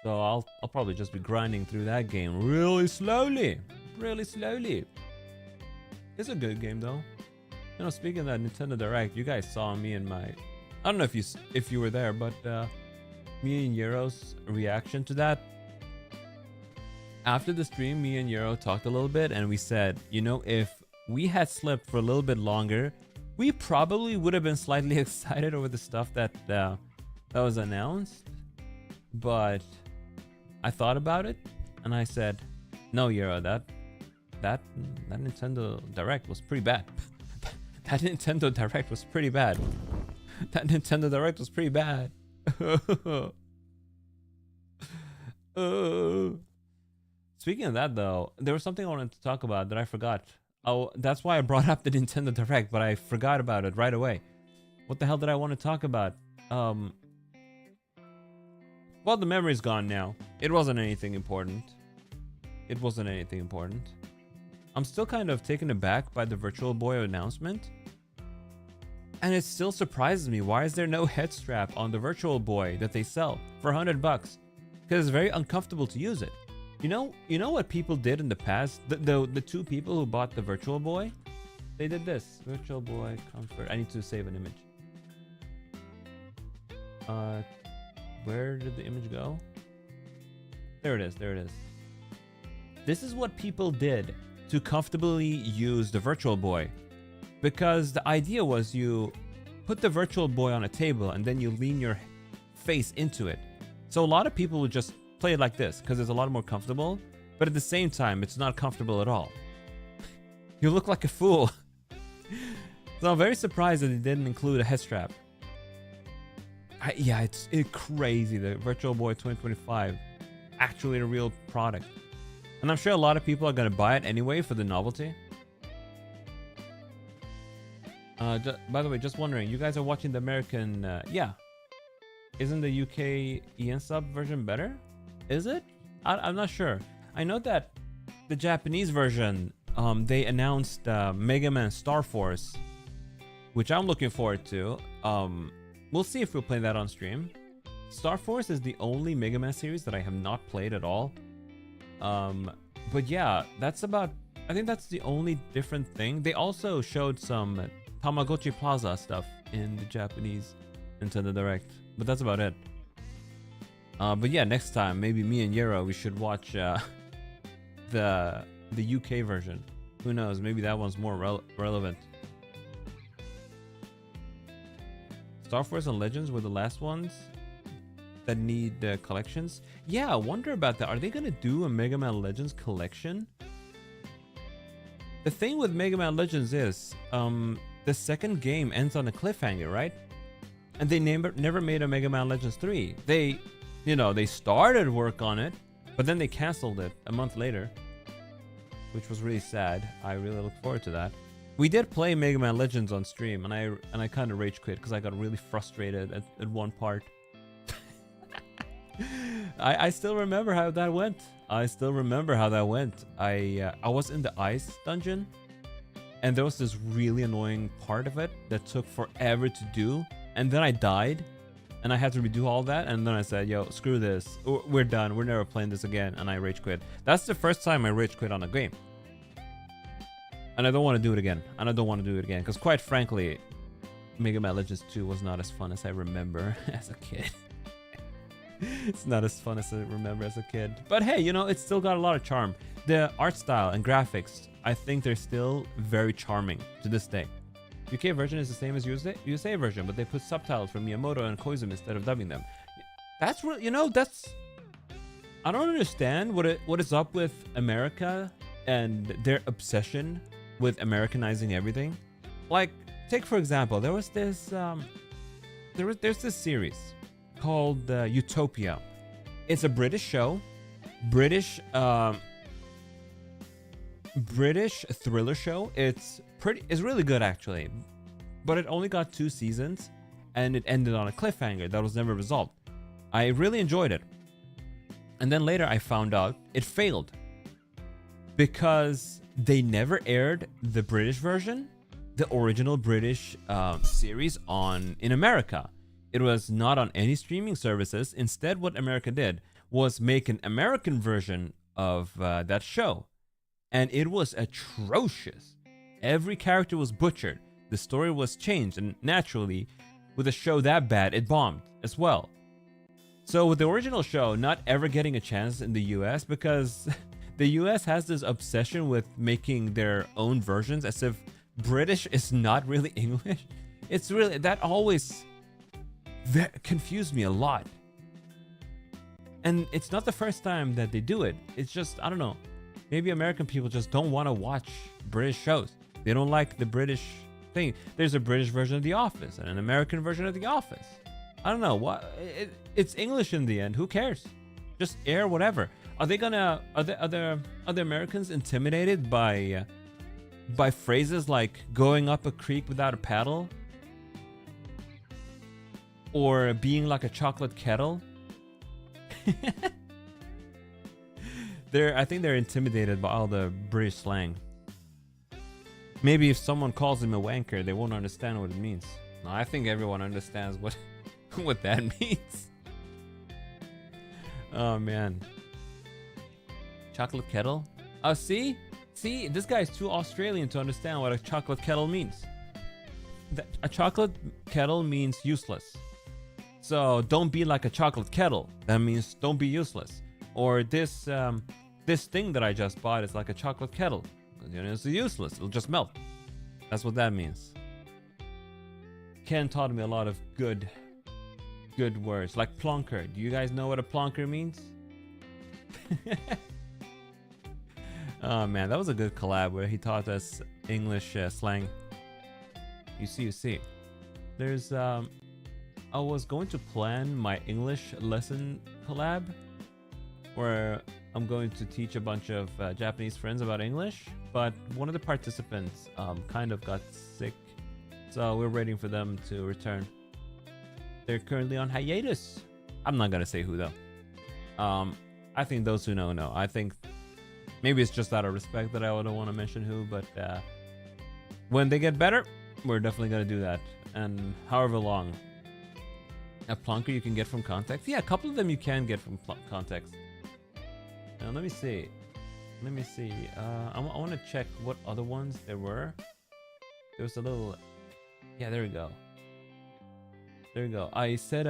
So I'll probably just be grinding through that game really slowly. Really slowly. It's a good game though. You know, speaking of that Nintendo Direct, you guys saw me and my... I don't know if you were there, but me and Yero's reaction to that. After the stream, me and Yero talked a little bit, and we said, you know, if we had slept for a little bit longer, we probably would have been slightly excited over the stuff that was announced. But I thought about it, and I said, no, Yero, that Nintendo Direct was pretty bad. That Nintendo Direct was pretty bad. That Nintendo Direct was pretty bad. Speaking of that, though, there was something I wanted to talk about that I forgot. Oh, that's why I brought up the Nintendo Direct, but I forgot about it right away. What the hell did I want to talk about? Well, the memory's gone now. It wasn't anything important. I'm still kind of taken aback by the Virtual Boy announcement. And it still surprises me. Why is there no head strap on the Virtual Boy that they sell for $100? Because it's very uncomfortable to use it. You know what people did in the past? The two people who bought the Virtual Boy, they did this. Virtual Boy comfort. I need to save an image. Where did the image go? There it is. This is what people did to comfortably use the Virtual Boy. Because the idea was you put the Virtual Boy on a table and then you lean your face into it. So a lot of people would just play it like this because it's a lot more comfortable. But at the same time, it's not comfortable at all. You look like a fool. So I'm very surprised that they didn't include a head strap. Yeah, it's crazy. The Virtual Boy 2025, actually a real product. And I'm sure a lot of people are going to buy it anyway for the novelty. By the way, just wondering, you guys are watching the American, yeah. Isn't the UK EN sub version better? Is it? I'm not sure. I know that the Japanese version, they announced Mega Man Star Force, which I'm looking forward to. We'll see if we'll play that on stream. Star Force is the only Mega Man series that I have not played at all. But yeah, I think that's the only different thing. They also showed some Tamagotchi Plaza stuff in the Japanese Nintendo Direct, but that's about it. But yeah, next time, maybe me and Yero, we should watch the UK version. Who knows, maybe that one's more relevant. Star Force and Legends were the last ones that need collections. Yeah, I wonder about that. Are they gonna do a Mega Man Legends collection? The thing with Mega Man Legends is, the second game ends on a cliffhanger, right? And they never made a Mega Man Legends 3. They started work on it, but then they canceled it a month later, which was really sad. I really look forward to that. We did play Mega Man Legends on stream, and I kind of rage quit because I got really frustrated at one part. I still remember how that went. I was in the ice dungeon, and there was this really annoying part of it that took forever to do, and then I died, and I had to redo all that, and then I said, yo, screw this, we're done, we're never playing this again, and I rage quit. That's the first time I rage quit on a game. And I don't want to do it again. Because quite frankly, Mega Man Legends 2 was not as fun as I remember as a kid. It's not as fun as I remember as a kid. But hey, it's still got a lot of charm. The art style and graphics, I think they're still very charming to this day. UK version is the same as USA version, but they put subtitles from Miyamoto and Koizumi instead of dubbing them. That's real, I don't understand what is up with America and their obsession with Americanizing everything. Like, take for example, there was this there's this series called Utopia. It's a British show, British thriller show. It's really good actually, but it only got 2 seasons and it ended on a cliffhanger that was never resolved. I really enjoyed it, and then later I found out it failed because they never aired the British version, the original British series in America. It was not on any streaming services. Instead, what America did was make an American version of that show. And it was atrocious. Every character was butchered. The story was changed. And naturally, with a show that bad, it bombed as well. So with the original show not ever getting a chance in the US, because the US has this obsession with making their own versions as if British is not really English. It's really, that always confused me a lot. And it's not the first time that they do it. It's just, I don't know, maybe American people just don't want to watch British shows. They don't like the British thing. There's a British version of The Office and an American version of The Office. I don't know what, it's English in the end. Who cares? Just air whatever. Are the Americans intimidated by phrases like going up a creek without a paddle? Or being like a chocolate kettle? I think they're intimidated by all the British slang. Maybe if someone calls him a wanker, they won't understand what it means. No, I think everyone understands what what that means. Oh man. Chocolate kettle? Oh, see, this guy is too Australian to understand what a chocolate kettle means. A chocolate kettle means useless. So don't be like a chocolate kettle. That means don't be useless. Or this thing that I just bought is like a chocolate kettle. You know, it's useless. It'll just melt. That's what that means. Ken taught me a lot of good words, like plonker. Do you guys know what a plonker means? Oh man, that was a good collab where he taught us English slang. You see. There's I was going to plan my English lesson collab where I'm going to teach a bunch of Japanese friends about English, but one of the participants kind of got sick, so we're waiting for them to return. They're currently on hiatus. I'm not gonna say who though. I think those who know. I think maybe it's just out of respect that I wouldn't want to mention who, but when they get better, we're definitely gonna do that. And however long. A plonker you can get from context? Yeah, a couple of them you can get from context. Now let me see. I want to check what other ones there were. There was a little... Yeah, there we go. I said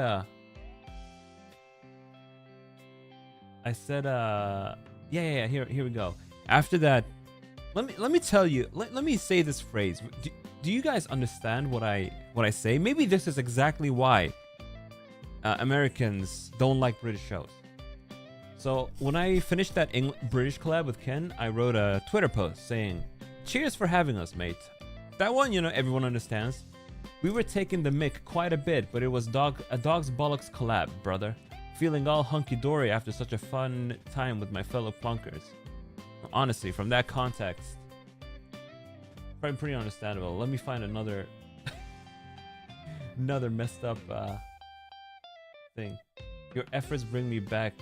yeah, here we go. After that, let me tell you, let me say this phrase. Do you guys understand what I say? Maybe this is exactly why Americans don't like British shows. So when I finished that British collab with Ken, I wrote a Twitter post saying, "Cheers for having us, mate." That one, you know, everyone understands. We were taking the mick quite a bit, but it was a dog's bollocks collab, brother. Feeling all hunky-dory after such a fun time with my fellow plunkers. Honestly, from that context, probably pretty understandable. Let me find another messed up thing. Your efforts bring me back.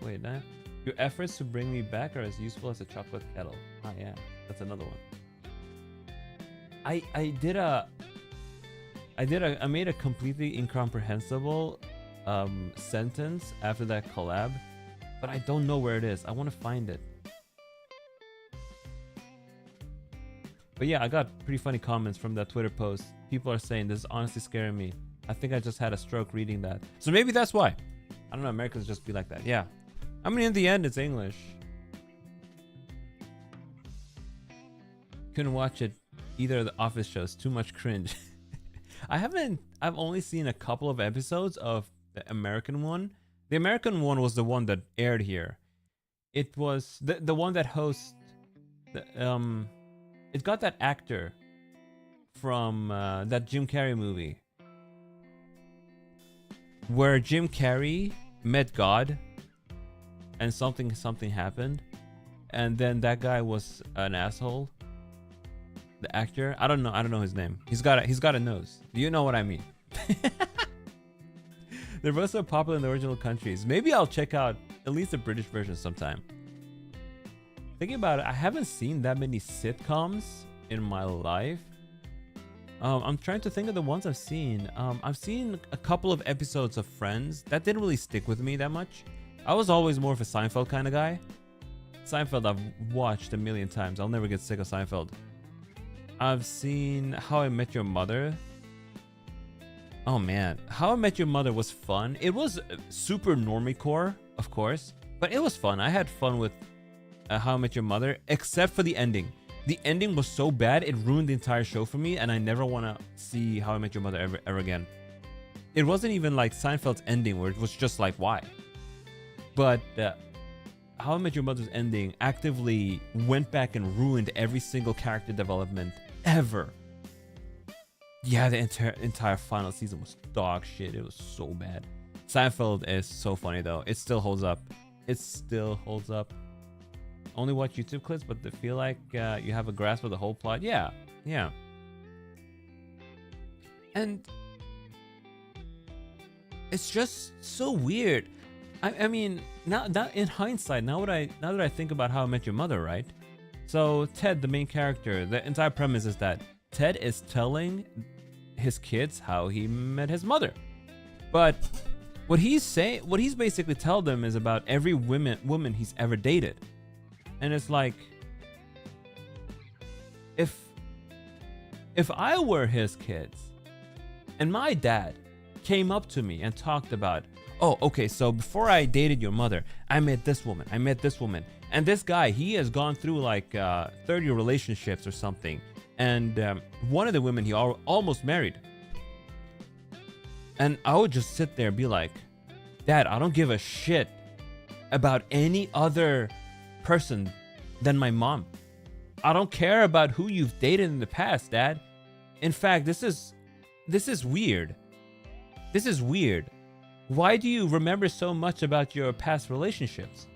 Wait, nah. Your efforts to bring me back are as useful as a chocolate kettle. Ah, yeah, that's another one. I made a completely incomprehensible sentence after that collab, but I don't know where it is. I want to find it. But yeah, I got pretty funny comments from that Twitter post. People are saying this is honestly scaring me. I think I just had a stroke reading that. So maybe that's why. I don't know, Americans just be like that. Yeah. I mean, in the end, it's English. Couldn't watch it either of the Office shows. Too much cringe. I've only seen a couple of episodes of the American one. The American one was the one that aired here. It was the one that hosts it got that actor from that Jim Carrey movie where Jim Carrey met God and something happened, and then that guy was an asshole. The actor, I don't know his name. He's got a nose. Do you know what I mean? They're both so popular in the original countries. Maybe I'll check out at least the British version sometime. Thinking about it, I haven't seen that many sitcoms in my life. I'm trying to think of the ones I've seen. I've seen a couple of episodes of Friends. That didn't really stick with me that much. I was always more of a Seinfeld kind of guy. Seinfeld I've watched a million times. I'll never get sick of Seinfeld. I've seen How I Met Your Mother. Oh man, How I Met Your Mother was fun. It was super normie-core, of course, but it was fun. I had fun with How I Met Your Mother, except for the ending. The ending was so bad, it ruined the entire show for me, and I never want to see How I Met Your Mother ever again. It wasn't even like Seinfeld's ending, where it was just like, why? But How I Met Your Mother's ending actively went back and ruined every single character development ever. Yeah, the entire final season was dog shit. It was so bad. Seinfeld is so funny though. It still holds up. Only watch YouTube clips, but they feel like you have a grasp of the whole plot. Yeah. And it's just so weird. I mean, now that in hindsight, now that I think about How I Met Your Mother, right? So Ted, the main character, the entire premise is that Ted is telling his kids how he met his mother, but what he's basically telling them is about every woman he's ever dated, and it's like, if I were his kids, and my dad came up to me and talked about, oh, okay, so before I dated your mother, I met this woman, and this guy, he has gone through like 30 relationships or something, and one of the women he almost married. And I would just sit there and be like, Dad, I don't give a shit about any other person than my mom. I don't care about who you've dated in the past, Dad. In fact, this is weird. This is weird. Why do you remember so much about your past relationships?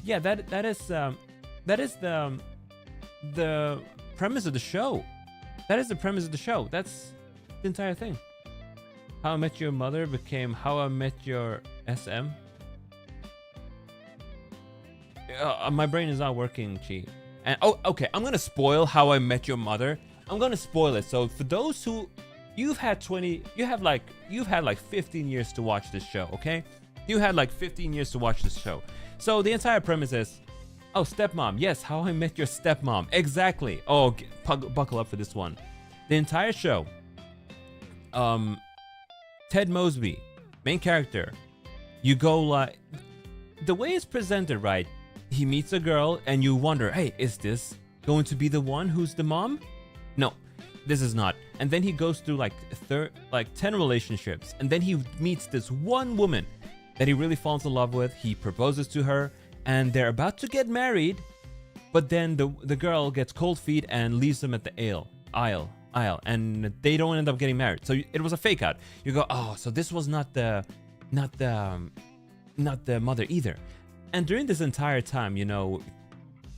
Yeah, that is the premise of the show. That is the premise of the show. That's the entire thing. How I Met Your Mother became How I Met Your SM. My brain is not working, Chit. And oh, okay, I'm gonna spoil How I Met Your Mother. I'm gonna spoil it. So for those who you've had 15 years to watch this show, okay? You had like 15 years to watch this show. So the entire premise is, oh, stepmom. Yes, How I Met Your Stepmom. Exactly. Oh, buckle up for this one. The entire show. Ted Mosby, main character. You go like, the way it's presented, right? He meets a girl and you wonder, hey, is this going to be the one who's the mom? No, this is not. And then he goes through like 10 relationships, and then he meets this one woman that he really falls in love with. He proposes to her, and they're about to get married, but then the girl gets cold feet and leaves him at the aisle, and they don't end up getting married. So it was a fake out. You go, oh, so this was not the mother either. And during this entire time, you know,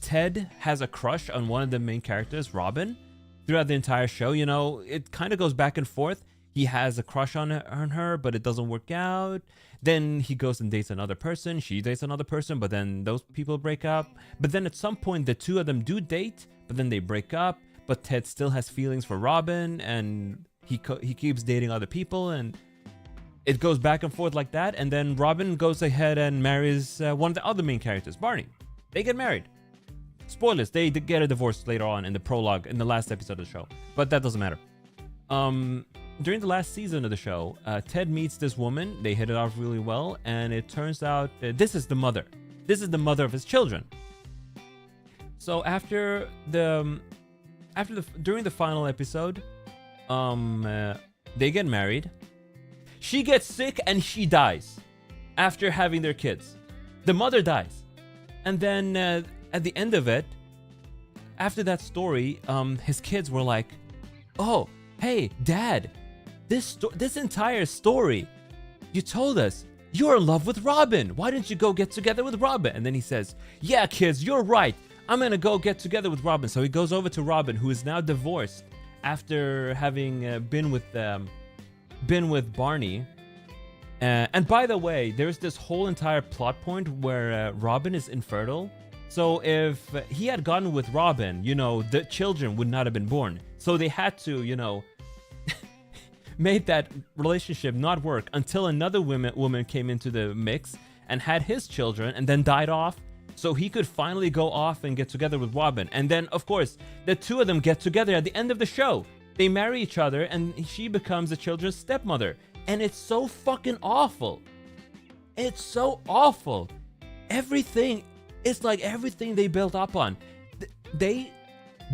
Ted has a crush on one of the main characters, Robin. Throughout the entire show, you know, it kind of goes back and forth. He has a crush on her, but it doesn't work out. Then he goes and dates another person. She dates another person, but then those people break up. But then at some point, the two of them do date, but then they break up. But Ted still has feelings for Robin, and he keeps dating other people, and it goes back and forth like that. And then Robin goes ahead and marries one of the other main characters, Barney. They get married. Spoilers, they get a divorce later on in the prologue, in the last episode of the show. But that doesn't matter. During the last season of the show, Ted meets this woman. They hit it off really well, and it turns out this is the mother. This is the mother of his children. So during the final episode, they get married. She gets sick and she dies after having their kids. The mother dies. And then at the end of it, after that story, his kids were like, oh, hey, Dad, this entire story, you told us you're in love with Robin. Why didn't you go get together with Robin? And then he says, yeah, kids, you're right. I'm going to go get together with Robin. So he goes over to Robin, who is now divorced after having been with Barney. And by the way, there's this whole entire plot point where Robin is infertile. So if he had gone with Robin, you know, the children would not have been born. So they had to, you know, made that relationship not work until another woman came into the mix and had his children and then died off. So he could finally go off and get together with Robin. And then, of course, the two of them get together at the end of the show. They marry each other and she becomes the children's stepmother. And it's so fucking awful. It's so awful. Everything, it's like everything they built up on. They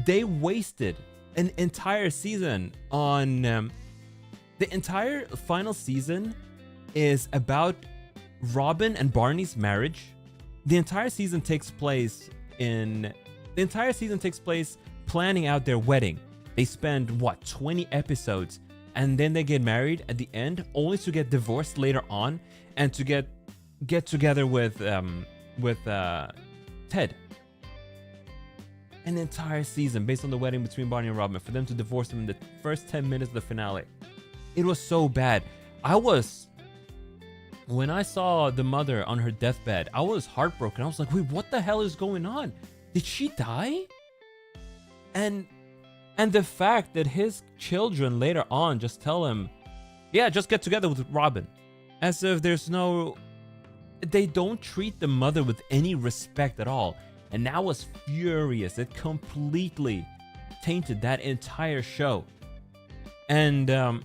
wasted an entire season on... the entire final season is about Robin and Barney's marriage. The entire season takes place planning out their wedding. They spend 20 episodes, and then they get married at the end, only to get divorced later on and to get together with Ted. An entire season based on the wedding between Barney and Robin, for them to divorce them in the first 10 minutes of the finale. It was so bad. I was when I saw the mother on her deathbed, I was heartbroken. I was like, wait, what the hell is going on? Did she die? And the fact that his children later on just tell him, yeah, just get together with Robin. As if there's no... They don't treat the mother with any respect at all. And that was furious. It completely tainted that entire show. And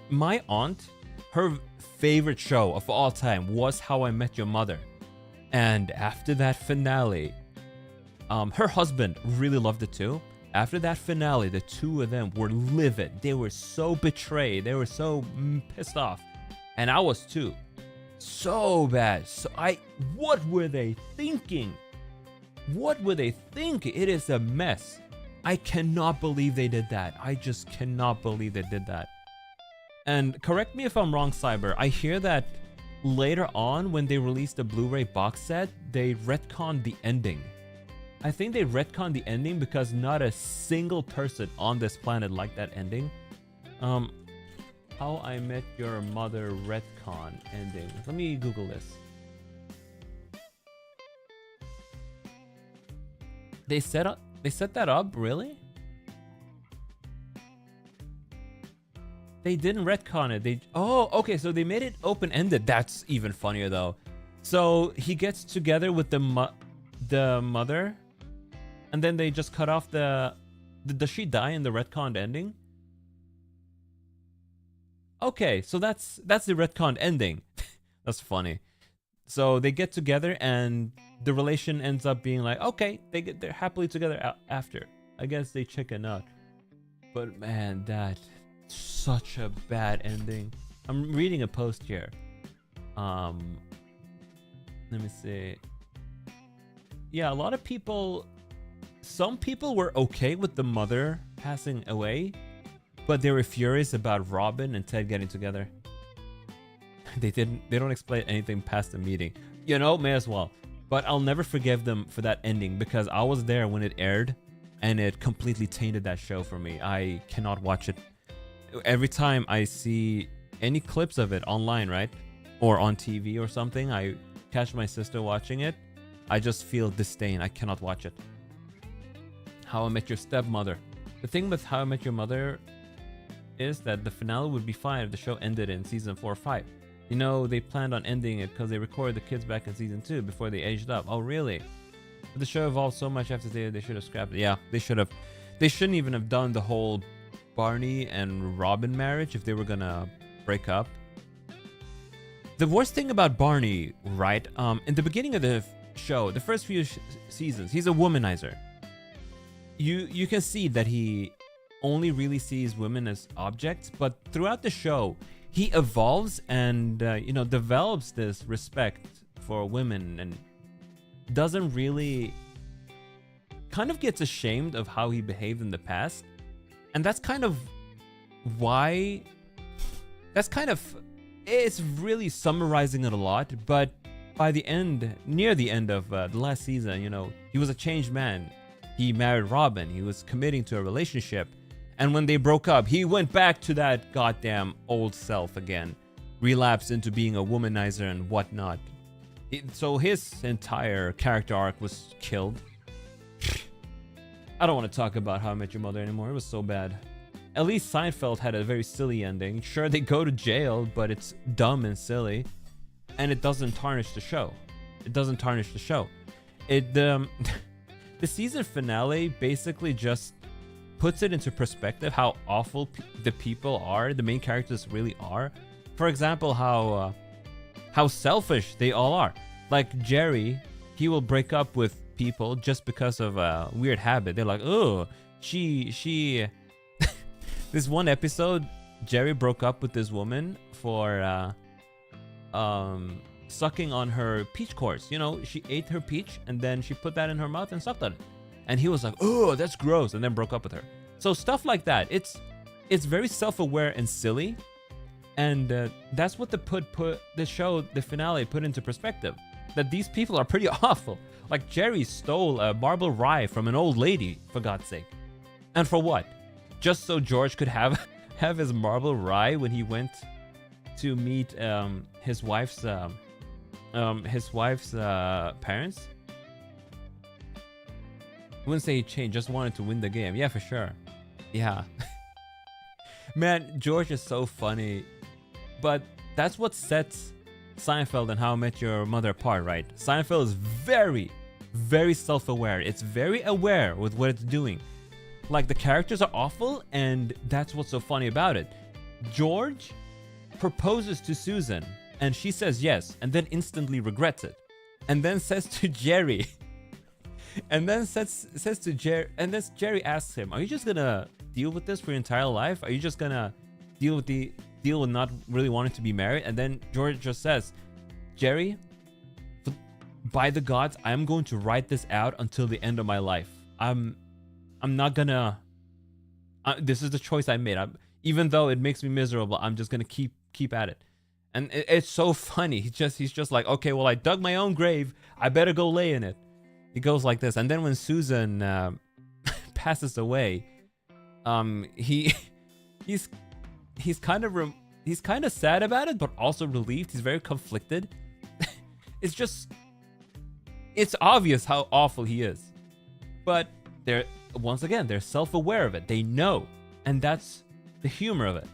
my aunt, her favorite show of all time was How I Met Your Mother. And after that finale, her husband really loved it too. After that finale, the two of them were livid. They were so betrayed. They were so pissed off. And I was too. So bad. What were they thinking? What were they thinking? It is a mess. I cannot believe they did that. I just cannot believe they did that. And correct me if I'm wrong, Cyber. I hear that later on when they released the Blu-ray box set, they retconned the ending. I think they retconned the ending because not a single person on this planet liked that ending. How I Met Your Mother retcon ending. Let me Google this. They set that up, really? They didn't retcon it. Oh, okay, so they made it open-ended. That's even funnier though. So he gets together with the mother, and then they just cut off the... Does she die in the retconned ending? Okay, so that's the retconned ending. That's funny. So they get together and the relation ends up being like, okay, they're happily together after. I guess they chicken out. But man, that's such a bad ending. I'm reading a post here. Let me see. Yeah, a lot of people... Some people were okay with the mother passing away, but they were furious about Robin and Ted getting together. They don't explain anything past the meeting. You know, may as well. But I'll never forgive them for that ending because I was there when it aired and it completely tainted that show for me. I cannot watch it. Every time I see any clips of it online, right? Or on TV or something, I catch my sister watching it. I just feel disdain. I cannot watch it. How I Met Your Stepmother. The thing with How I Met Your Mother is that the finale would be fine if the show ended in season 4 or 5. You know, they planned on ending it because they recorded the kids back in season 2 before they aged up. Oh, really? But the show evolved so much after they should have scrapped it. Yeah, they should have. They shouldn't even have done the whole Barney and Robin marriage if they were gonna break up. The worst thing about Barney, right? In the beginning of the show, the first few seasons, he's a womanizer. You can see that he only really sees women as objects, but throughout the show, he evolves and develops this respect for women and doesn't really... kind of gets ashamed of how he behaved in the past. And that's kind of why... it's really summarizing it a lot, but by the end, near the end of the last season, you know, he was a changed man. He married Robin. He was committing to a relationship. And when they broke up, he went back to that goddamn old self again. Relapsed into being a womanizer and whatnot. So his entire character arc was killed. I don't want to talk about How I Met Your Mother anymore. It was so bad. At least Seinfeld had a very silly ending. Sure, they go to jail, but it's dumb and silly. And it doesn't tarnish the show. It doesn't tarnish the show. The season finale basically just puts it into perspective how awful the people are, the main characters really are. For example, how selfish they all are. Like Jerry, he will break up with people just because of a weird habit. They're like, oh, she this one episode, Jerry broke up with this woman for sucking on her peach cores. You know, she ate her peach and then she put that in her mouth and sucked on it. And he was like, oh, that's gross, and then broke up with her. So stuff like that. It's very self-aware and silly. And that's what the finale put into perspective. That these people are pretty awful. Like Jerry stole a marble rye from an old lady, for God's sake. And for what? Just so George could have his marble rye when he went to meet his wife's parents. I wouldn't say he changed, just wanted to win the game. Yeah, for sure. Yeah. Man, George is so funny. But that's what sets Seinfeld and How I Met Your Mother apart, right? Seinfeld is very, very self-aware. It's very aware with what it's doing. Like, the characters are awful, and that's what's so funny about it. George proposes to Susan, and she says yes, and then instantly regrets it. And then says to Jerry... And then says to Jerry, and then Jerry asks him, "Are you just gonna deal with this for your entire life? Are you just gonna deal with not really wanting to be married?" And then George just says, "Jerry, by the gods, I'm going to write this out until the end of my life. I'm not gonna. This is the choice I made. Even though it makes me miserable, I'm just gonna keep at it." And it's so funny. He's just like, "Okay, well, I dug my own grave. I better go lay in it." He goes like this, and then when Susan passes away, he's kind of sad about it, but also relieved. He's very conflicted. It's obvious how awful he is, but they're self-aware of it. They know, and that's the humor of it.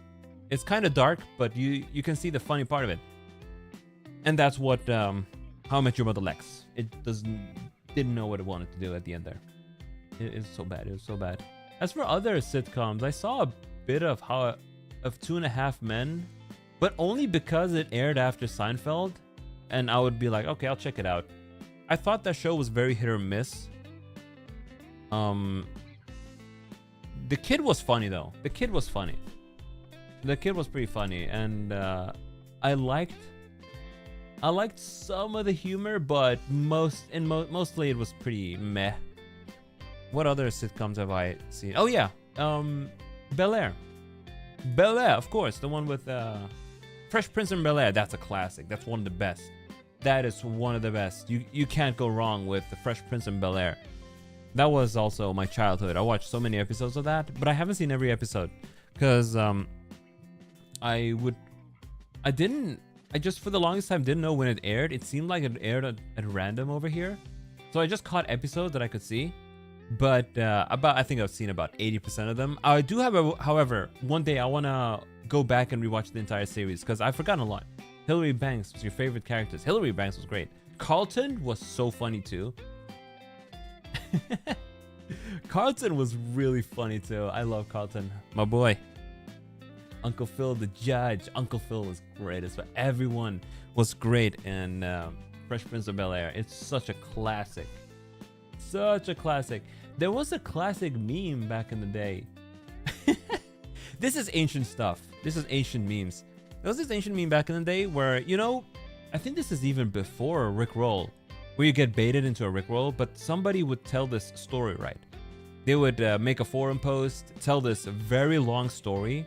It's kind of dark, but you can see the funny part of it, and that's what How I Met Your Mother lacks. It didn't know what it wanted to do at the end there. It was so bad. It was so bad. As for other sitcoms, I saw a bit of Two and a Half Men, but only because it aired after Seinfeld, and I would be like, okay, I'll check it out. I thought that show was very hit or miss. The kid was funny though. The kid was pretty funny, and I liked some of the humor, but mostly it was pretty meh. What other sitcoms have I seen? Oh yeah, Bel-Air. Bel-Air, of course, the one with Fresh Prince and Bel-Air. That's a classic. That's one of the best. That is one of the best. You can't go wrong with the Fresh Prince and Bel-Air. That was also my childhood. I watched so many episodes of that, but I haven't seen every episode because I just for the longest time didn't know when it aired. It seemed like it aired at random over here, so I just caught episodes that I could see. But I think I've seen about 80% of them. I do have, however, one day I wanna go back and rewatch the entire series because I've forgotten a lot. Hilary Banks was your favorite characters. Hilary Banks was great. Carlton was so funny too. Carlton was really funny too. I love Carlton, my boy. Uncle Phil the judge. Uncle Phil was great as well. Everyone was great in Fresh Prince of Bel-Air. It's such a classic. Such a classic. There was a classic meme back in the day. This is ancient stuff. This is ancient memes. There was this ancient meme back in the day where, I think this is even before Rickroll, where you get baited into a Rickroll, but somebody would tell this story, right? They would make a forum post, tell this very long story,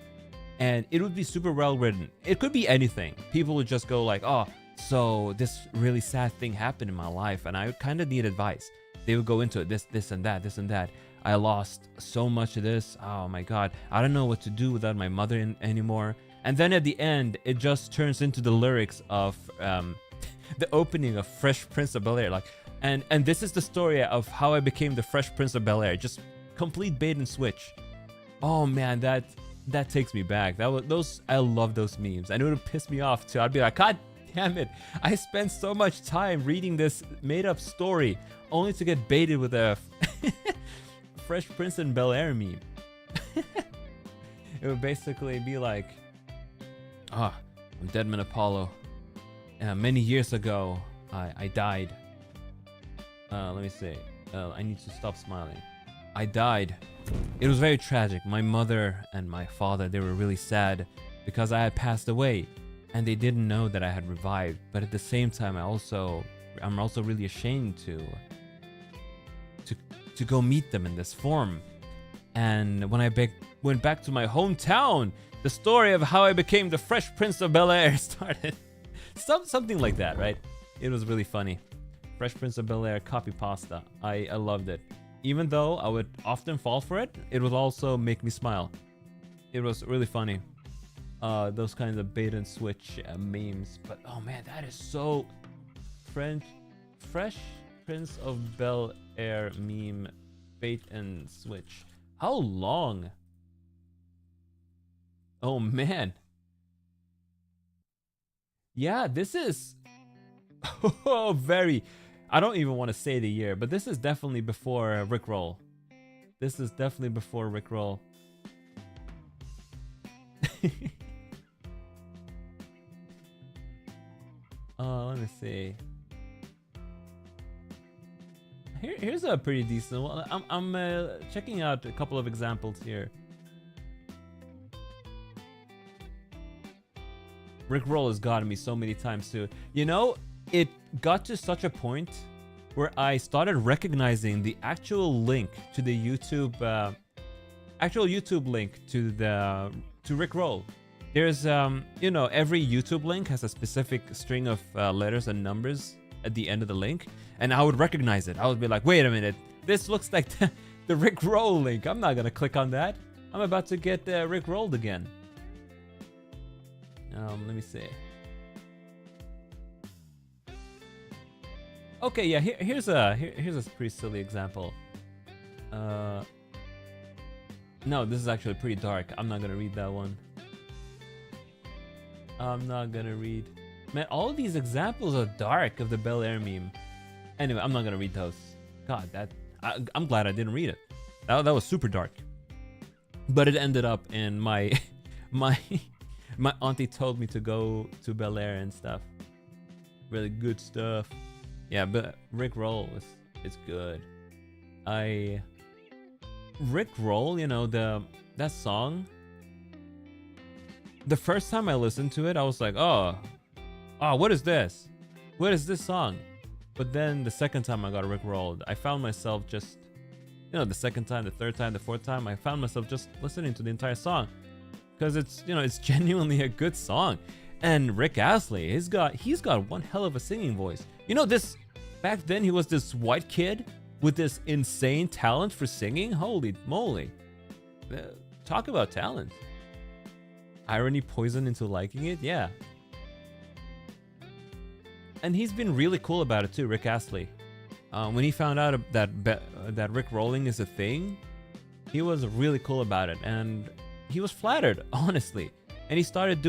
and it would be super well written. It could be anything. People would just go like, "Oh, so this really sad thing happened in my life, and I kind of need advice." They would go into it, this and that. I lost so much of this. Oh my God, I don't know what to do without my mother anymore. And then at the end, it just turns into the lyrics of the opening of Fresh Prince of Bel-Air. Like, and this is the story of how I became the Fresh Prince of Bel-Air. Just complete bait and switch. Oh man, that takes me back. I love those memes, and it would piss me off too. I'd be like, God damn it! I spent so much time reading this made-up story only to get baited with a Fresh Prince and Bel-Air meme. It would basically be like, I'm Deadman Apollo. Many years ago, I died. Let me see. I need to stop smiling. I died. It was very tragic. My mother and my father, they were really sad because I had passed away, and they didn't know that I had revived. But at the same time, I'm also really ashamed to go meet them in this form. And when I went back to my hometown, the story of how I became the Fresh Prince of Bel-Air started. Something like that, right? It was really funny. Fresh Prince of Bel-Air copy pasta. I loved it. Even though I would often fall for it, it would also make me smile. It was really funny. those kinds of bait and switch memes. But oh man, that is so fresh Prince of Bel Air meme bait and switch. How long? Oh man. Yeah, this is very, I don't even want to say the year, but this is definitely before Rickroll. This is definitely before Rickroll. Let me see. Here's a pretty decent one. I'm checking out a couple of examples here. Rickroll has gotten me so many times too. You know, it got to such a point where I started recognizing the actual link to the YouTube, actual YouTube link to Rickroll. There's you know, every YouTube link has a specific string of letters and numbers at the end of the link, and I would recognize it. I would be like, wait a minute, this looks like the Rickroll link. I'm not gonna click on that. I'm about to get Rickrolled again. Let me see. Okay, yeah, here's a pretty silly example. No, this is actually pretty dark. I'm not gonna read that one. I'm not gonna read. Man, all of these examples are dark of the Bel Air meme. Anyway, I'm not gonna read those. God, I'm glad I didn't read it. That was super dark. But it ended up in my my auntie told me to go to Bel Air and stuff. Really good stuff. Yeah, but Rickroll it's good. Rickroll, you know, that song. The first time I listened to it, I was like, oh, what is this? What is this song? But then the second time I got Rickrolled, I found myself just, you know, the second time, the third time, the fourth time, I found myself just listening to the entire song. Because it's, you know, it's genuinely a good song. And Rick Astley, he's got one hell of a singing voice. You know, back then he was this white kid with this insane talent for singing. Holy moly. Talk about talent. Irony poisoned into liking it? Yeah. And he's been really cool about it too, Rick Astley. When he found out that Rickrolling is a thing, he was really cool about it. And he was flattered, honestly. And he started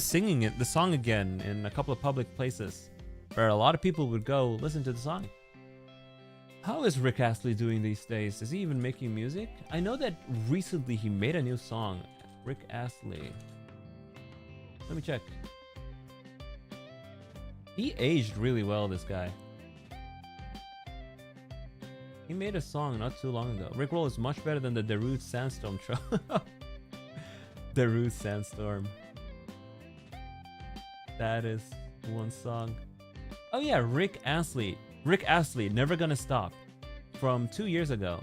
singing the song again in a couple of public places where a lot of people would go listen to the song. How is Rick Astley doing these days? Is he even making music? I know that recently he made a new song. Rick Astley. Let me check. He aged really well, this guy. He made a song not too long ago. Rickroll is much better than the Darude Sandstorm show. Darude Sandstorm. That is one song. Oh yeah, Rick Astley. Rick Astley, Never Gonna Stop. From 2 years ago.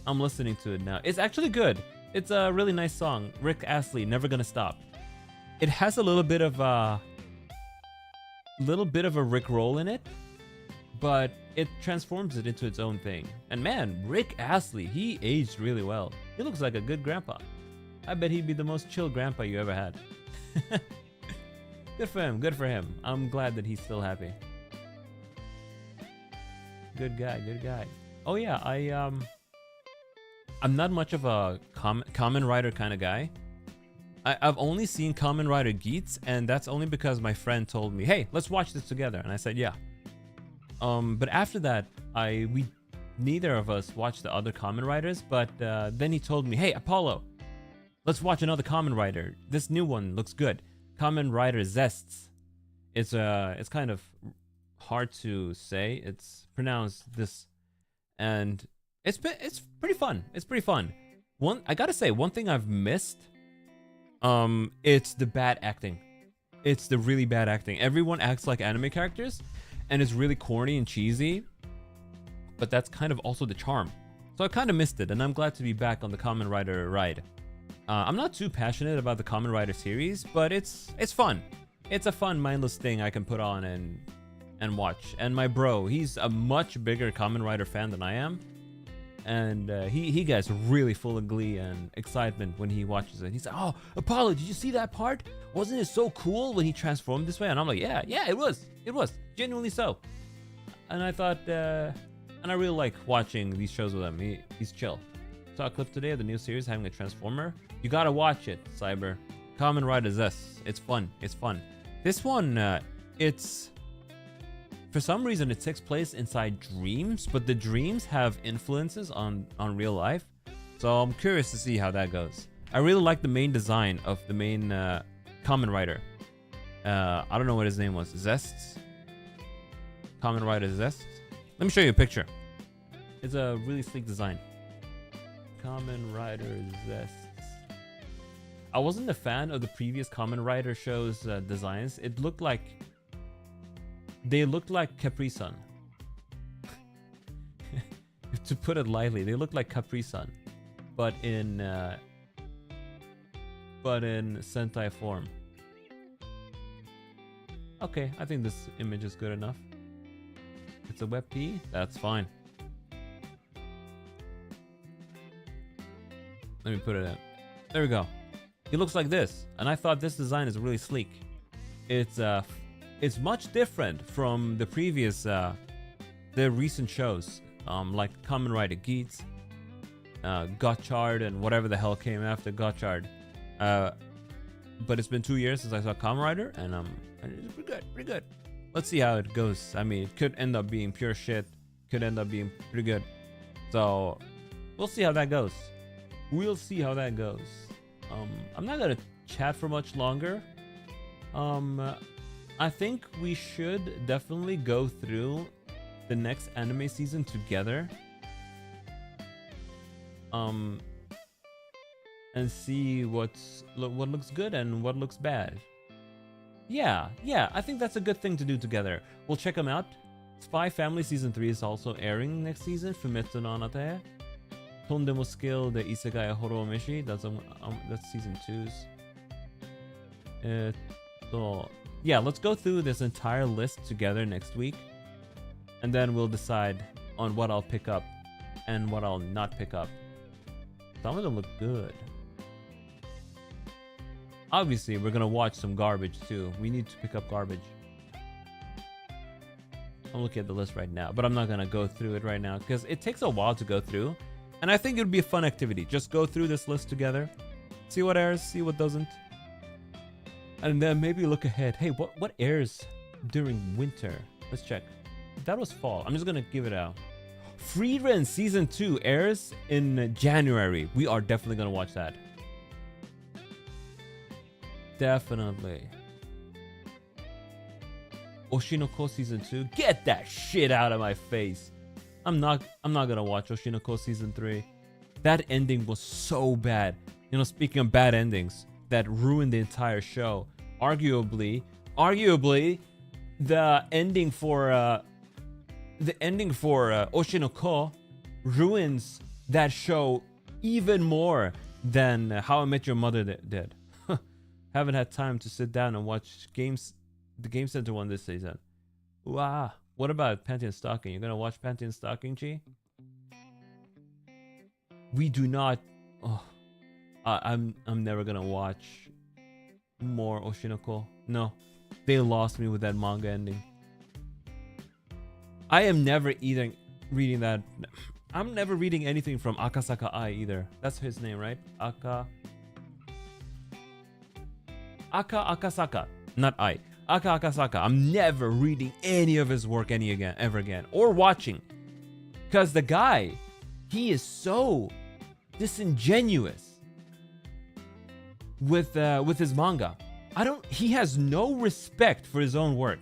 I'm listening to it now. It's actually good. It's a really nice song. Rick Astley, Never Gonna Stop. It has a little bit of a Rickroll in it, but it transforms it into its own thing. And man, Rick Astley, he aged really well. He looks like a good grandpa. I bet he'd be the most chill grandpa you ever had. Good for him, good for him. I'm glad that he's still happy. Good guy, good guy. Oh yeah, I'm not much of a Kamen Rider kind of guy. I've only seen Kamen Rider Geats, and that's only because my friend told me, hey, let's watch this together. And I said, yeah. But after that, we neither of us watched the other Kamen Riders, but then he told me, hey, Apollo, let's watch another Kamen Rider. This new one looks good. Kamen Rider Zests. It's kind of hard to say. It's pronounced this, and it's pretty fun. It's pretty fun. I gotta say, one thing I've missed, it's the bad acting. It's the really bad acting. Everyone acts like anime characters, and it's really corny and cheesy, but that's kind of also the charm. So I kind of missed it, and I'm glad to be back on the Kamen Rider ride. I'm not too passionate about the Kamen Rider series, but it's fun. It's a fun, mindless thing I can put on and and watch. And my bro, he's a much bigger Kamen Rider fan than I am. And he gets really full of glee and excitement when he watches it. He's like, oh, Apollo, did you see that part? Wasn't it so cool when he transformed this way? And I'm like, yeah, it was. It was. Genuinely so. And I thought, and I really like watching these shows with him. He's chill. Saw a clip today of the new series having a Transformer. You gotta watch it, Cyber. Kamen Rider Z. It's fun. It's fun. This one, it's... For some reason, it takes place inside dreams, but the dreams have influences on real life. So I'm curious to see how that goes. I really like the main design of the main Kamen Rider. I don't know what his name was. Zest? Kamen Rider Zest? Let me show you a picture. It's a really sleek design. Kamen Rider Zest. I wasn't a fan of the previous Kamen Rider show's designs. It looked like... They looked like Capri-Sun. To put it lightly, they look like Capri-Sun, but in Sentai form. Okay, I think this image is good enough. It's a WebP, that's fine. Let me put it in. There we go. He looks like this, and I thought this design is really sleek. It's much different from the previous, the recent shows, like Kamen Rider Geats, Gotchard, and whatever the hell came after Gotchard. But it's been 2 years since I saw Kamen Rider, and it's pretty good. Let's see how it goes. I mean, it could end up being pure shit, could end up being pretty good. So, we'll see how that goes. We'll see how that goes. I'm not gonna chat for much longer. I think we should definitely go through the next anime season together. And see what looks good and what looks bad. Yeah, I think that's a good thing to do together. We'll check them out. Spy Family Season 3 is also airing next season. Fumetsu no Anate. Tondemo Skill de Isekai Horo Meshi. That's Season 2's. Yeah, let's go through this entire list together next week. And then we'll decide on what I'll pick up and what I'll not pick up. Some of them look good. Obviously, we're gonna watch some garbage too. We need to pick up garbage. I'm looking at the list right now, but I'm not gonna go through it right now because it takes a while to go through. And I think it would be a fun activity. Just go through this list together. See what airs, see what doesn't. And then maybe look ahead. Hey, what airs during winter? Let's check. That was fall. I'm just gonna give it out. Frieren Season 2 airs in January. We are definitely gonna watch that. Definitely. Oshinoko Season 2. Get that shit out of my face. I'm not gonna watch Oshinoko Season 3. That ending was so bad. You know, speaking of bad endings, that ruined the entire show. Arguably, the ending for Oshinoko ruins that show even more than How I Met Your Mother did. Haven't had time to sit down and watch the Game Center one this season. Wow. What about Panty and Stocking? You're gonna watch Panty and Stocking, Chi? We do not. Oh, I'm never gonna watch more Oshinoko. No, they lost me with that manga ending. I am never either reading that. I'm never reading anything from Akasaka Ai either. That's his name, right? Akasaka, not I. Akasaka. I'm never reading any of his work ever again, or watching, because the guy, he is so disingenuous with his manga. He has no respect for his own work.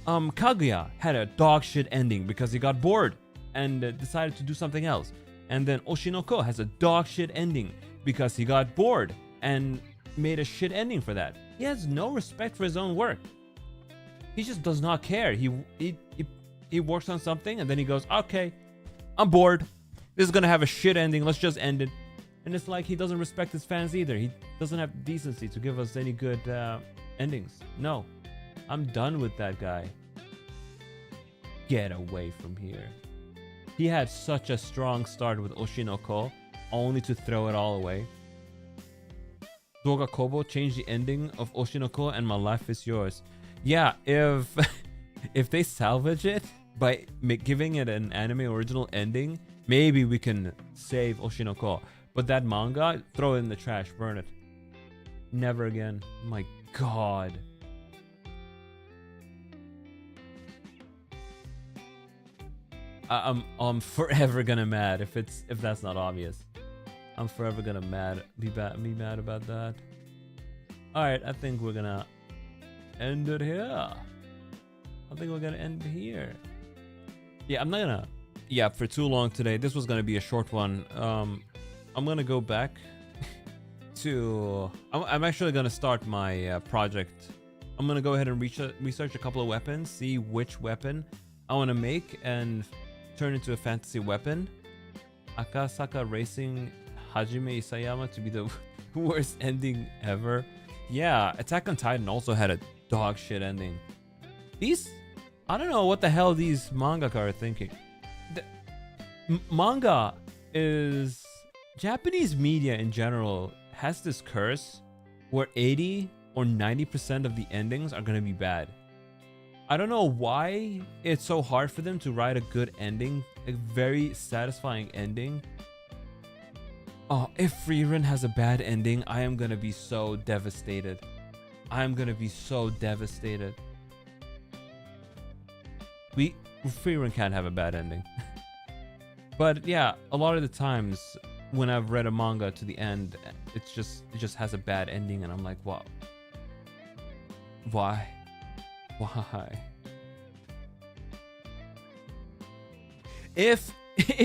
Kaguya had a dog shit ending because he got bored and decided to do something else. And then Oshinoko has a dog shit ending because he got bored and made a shit ending for that. He has no respect for his own work. He just does not care. He works on something and then he goes, okay, I'm bored. This is gonna have a shit ending. Let's just end it. And it's like he doesn't respect his fans either. He doesn't have decency to give us any good endings. No, I'm done with that guy. Get away from here. He had such a strong start with Oshinoko, only to throw it all away. Doga Kobo changed the ending of Oshinoko and my life is yours. Yeah, if they salvage it by giving it an anime original ending, maybe we can save Oshinoko. But that manga, throw it in the trash, burn it. Never again. My god. I'm forever gonna mad if that's not obvious. I'm forever gonna be mad about that. All right, I think we're gonna end it here. Yeah, I'm not gonna yap for too long today. This was gonna be a short one. I'm gonna go back to. I'm actually gonna start my project. I'm gonna go ahead and research a couple of weapons, see which weapon I want to make and turn into a fantasy weapon. Akasaka Racing Hajime Isayama to be the worst ending ever. Yeah, Attack on Titan also had a dog shit ending. I don't know what the hell these mangaka are thinking. Manga is... Japanese media in general has this curse where 80 or 90% of the endings are going to be bad. I don't know why it's so hard for them to write a good ending, a very satisfying ending. Oh, if Frieren has a bad ending, I am going to be so devastated. Frieren can't have a bad ending. But yeah, a lot of the times when I've read a manga to the end, it just has a bad ending and I'm like, wow. Why? If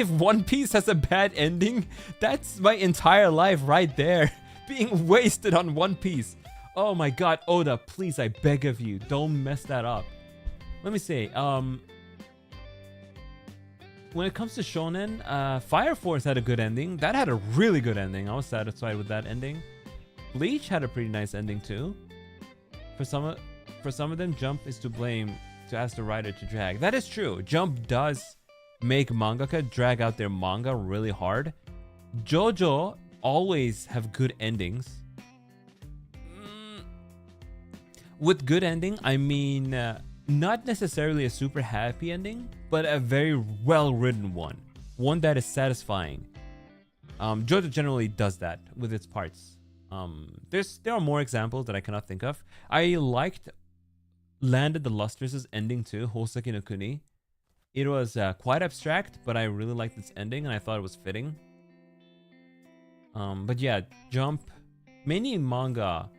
One Piece has a bad ending, that's my entire life right there being wasted on One Piece. Oh my god, Oda, please, I beg of you, don't mess that up. Let me see. When it comes to shonen, Fire Force had a good ending. That had a really good ending. I was satisfied with that ending. Bleach had a pretty nice ending too. For some of them, Jump is to blame to ask the writer to drag. That is true. Jump does make mangaka drag out their manga really hard. JoJo always have good endings. With good ending, I mean not necessarily a super happy ending, but a very well-written one. One that is satisfying. JoJo generally does that with its parts. There are more examples that I cannot think of. I liked Land of the Lustrous' ending too, Hoseki no Kuni. It was quite abstract, but I really liked its ending and I thought it was fitting. But yeah, Jump, many manga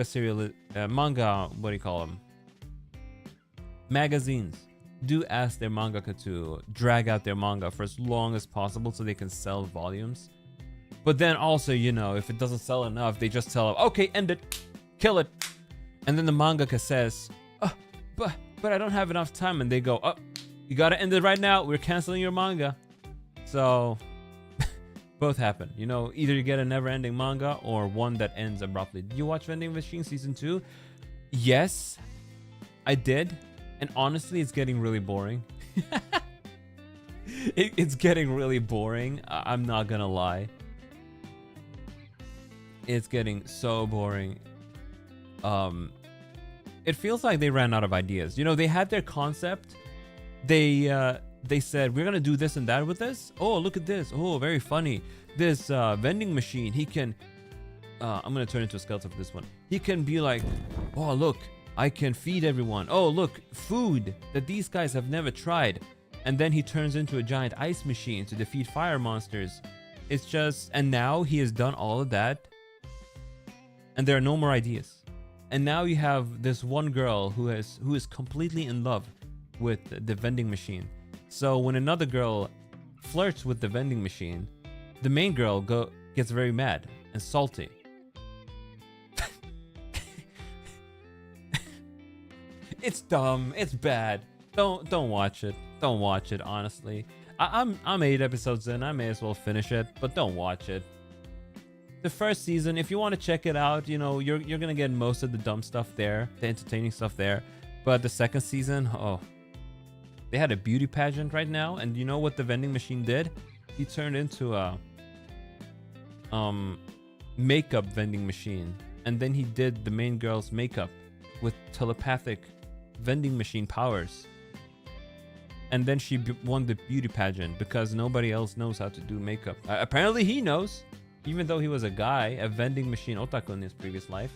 serial, what do you call them? Magazines do ask their mangaka to drag out their manga for as long as possible so they can sell volumes. But then also, you know, if it doesn't sell enough, they just tell them, okay, end it, kill it. And then the mangaka says, oh, but I don't have enough time. And they go, oh, you gotta end it right now. We're canceling your manga. So both happen. You know, either you get a never-ending manga or one that ends abruptly. Did you watch Vending Machine Season 2? Yes, I did. And honestly, it's getting really boring. It's getting really boring. I'm not gonna lie. It's getting so boring. It feels like they ran out of ideas. You know, they had their concept. They said, we're gonna do this and that with this. Oh, look at this. Oh, very funny. This vending machine, he can... I'm gonna turn into a skeleton for this one. He can be like, oh, look, I can feed everyone. Oh, look, food that these guys have never tried. And then he turns into a giant ice machine to defeat fire monsters. It's just... And now he has done all of that. And there are no more ideas. And now you have this one girl who is completely in love with the vending machine. So when another girl flirts with the vending machine, the main girl gets very mad and salty. It's dumb. It's bad. Don't watch it. Don't watch it. Honestly, I'm 8 episodes in. I may as well finish it, but don't watch it. The first season, if you want to check it out, you know, you're gonna get most of the dumb stuff there, the entertaining stuff there. But the second season, oh, They had a beauty pageant right now, and you know what the vending machine did? He turned into a makeup vending machine, and then he did the main girl's makeup with telepathic vending machine powers. And then she won the beauty pageant because nobody else knows how to do makeup. Apparently he knows, even though he was a guy, a vending machine otaku in his previous life.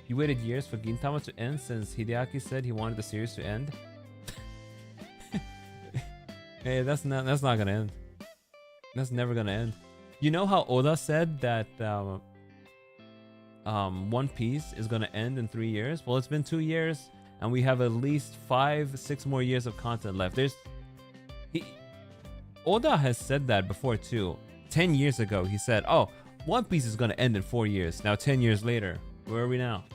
He waited years for Gintama to end since Hideaki said he wanted the series to end. Hey, that's not gonna end. That's never gonna end. You know how Oda said that One Piece is gonna end in 3 years? Well, it's been 2 years, and we have at least 5-6 more years of content left. Oda has said that before too. 10 years ago, he said, "Oh, One Piece is gonna end in 4 years." Now, 10 years later, where are we now?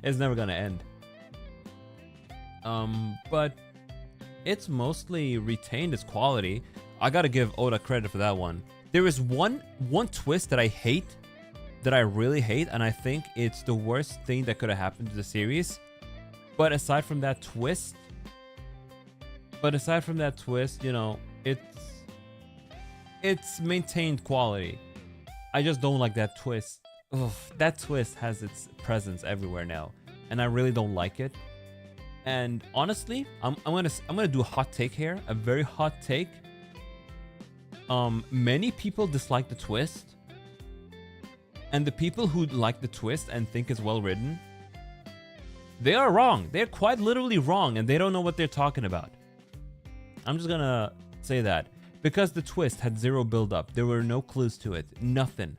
It's never gonna end. But it's mostly retained its quality. I gotta give Oda credit for that one. There is one twist that I hate, that I really hate, and I think it's the worst thing that could have happened to the series. But aside from that twist, you know, it's maintained quality. I just don't like that twist. Ugh, that twist has its presence everywhere now, and I really don't like it. And honestly, I'm gonna do a hot take here, a very hot take. Many people dislike the twist, and the people who like the twist and think it's well written, they are wrong. They're quite literally wrong, and they don't know what they're talking about. I'm just gonna say that, because the twist had zero build up. There were no clues to it, nothing.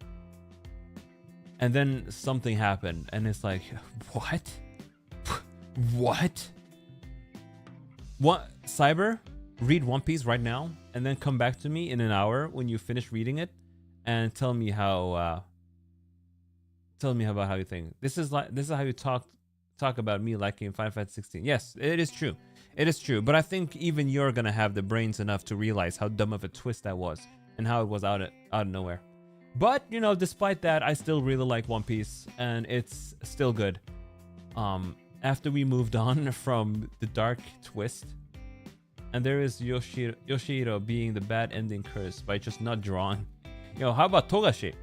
And then something happened, and it's like, what? What? What? Cyber, read One Piece right now, and then come back to me in an hour when you finish reading it, and tell me how. Tell me about how you think. This is how you talk about me liking Final Fantasy 16. Yes, it is true. It is true. But I think even you're gonna have the brains enough to realize how dumb of a twist that was, and how it was out of nowhere. But you know, despite that, I still really like One Piece, and it's still good. After we moved on from the dark twist, and there is Yoshiro being the bad ending curse by just not drawing. Yo, how about Togashi?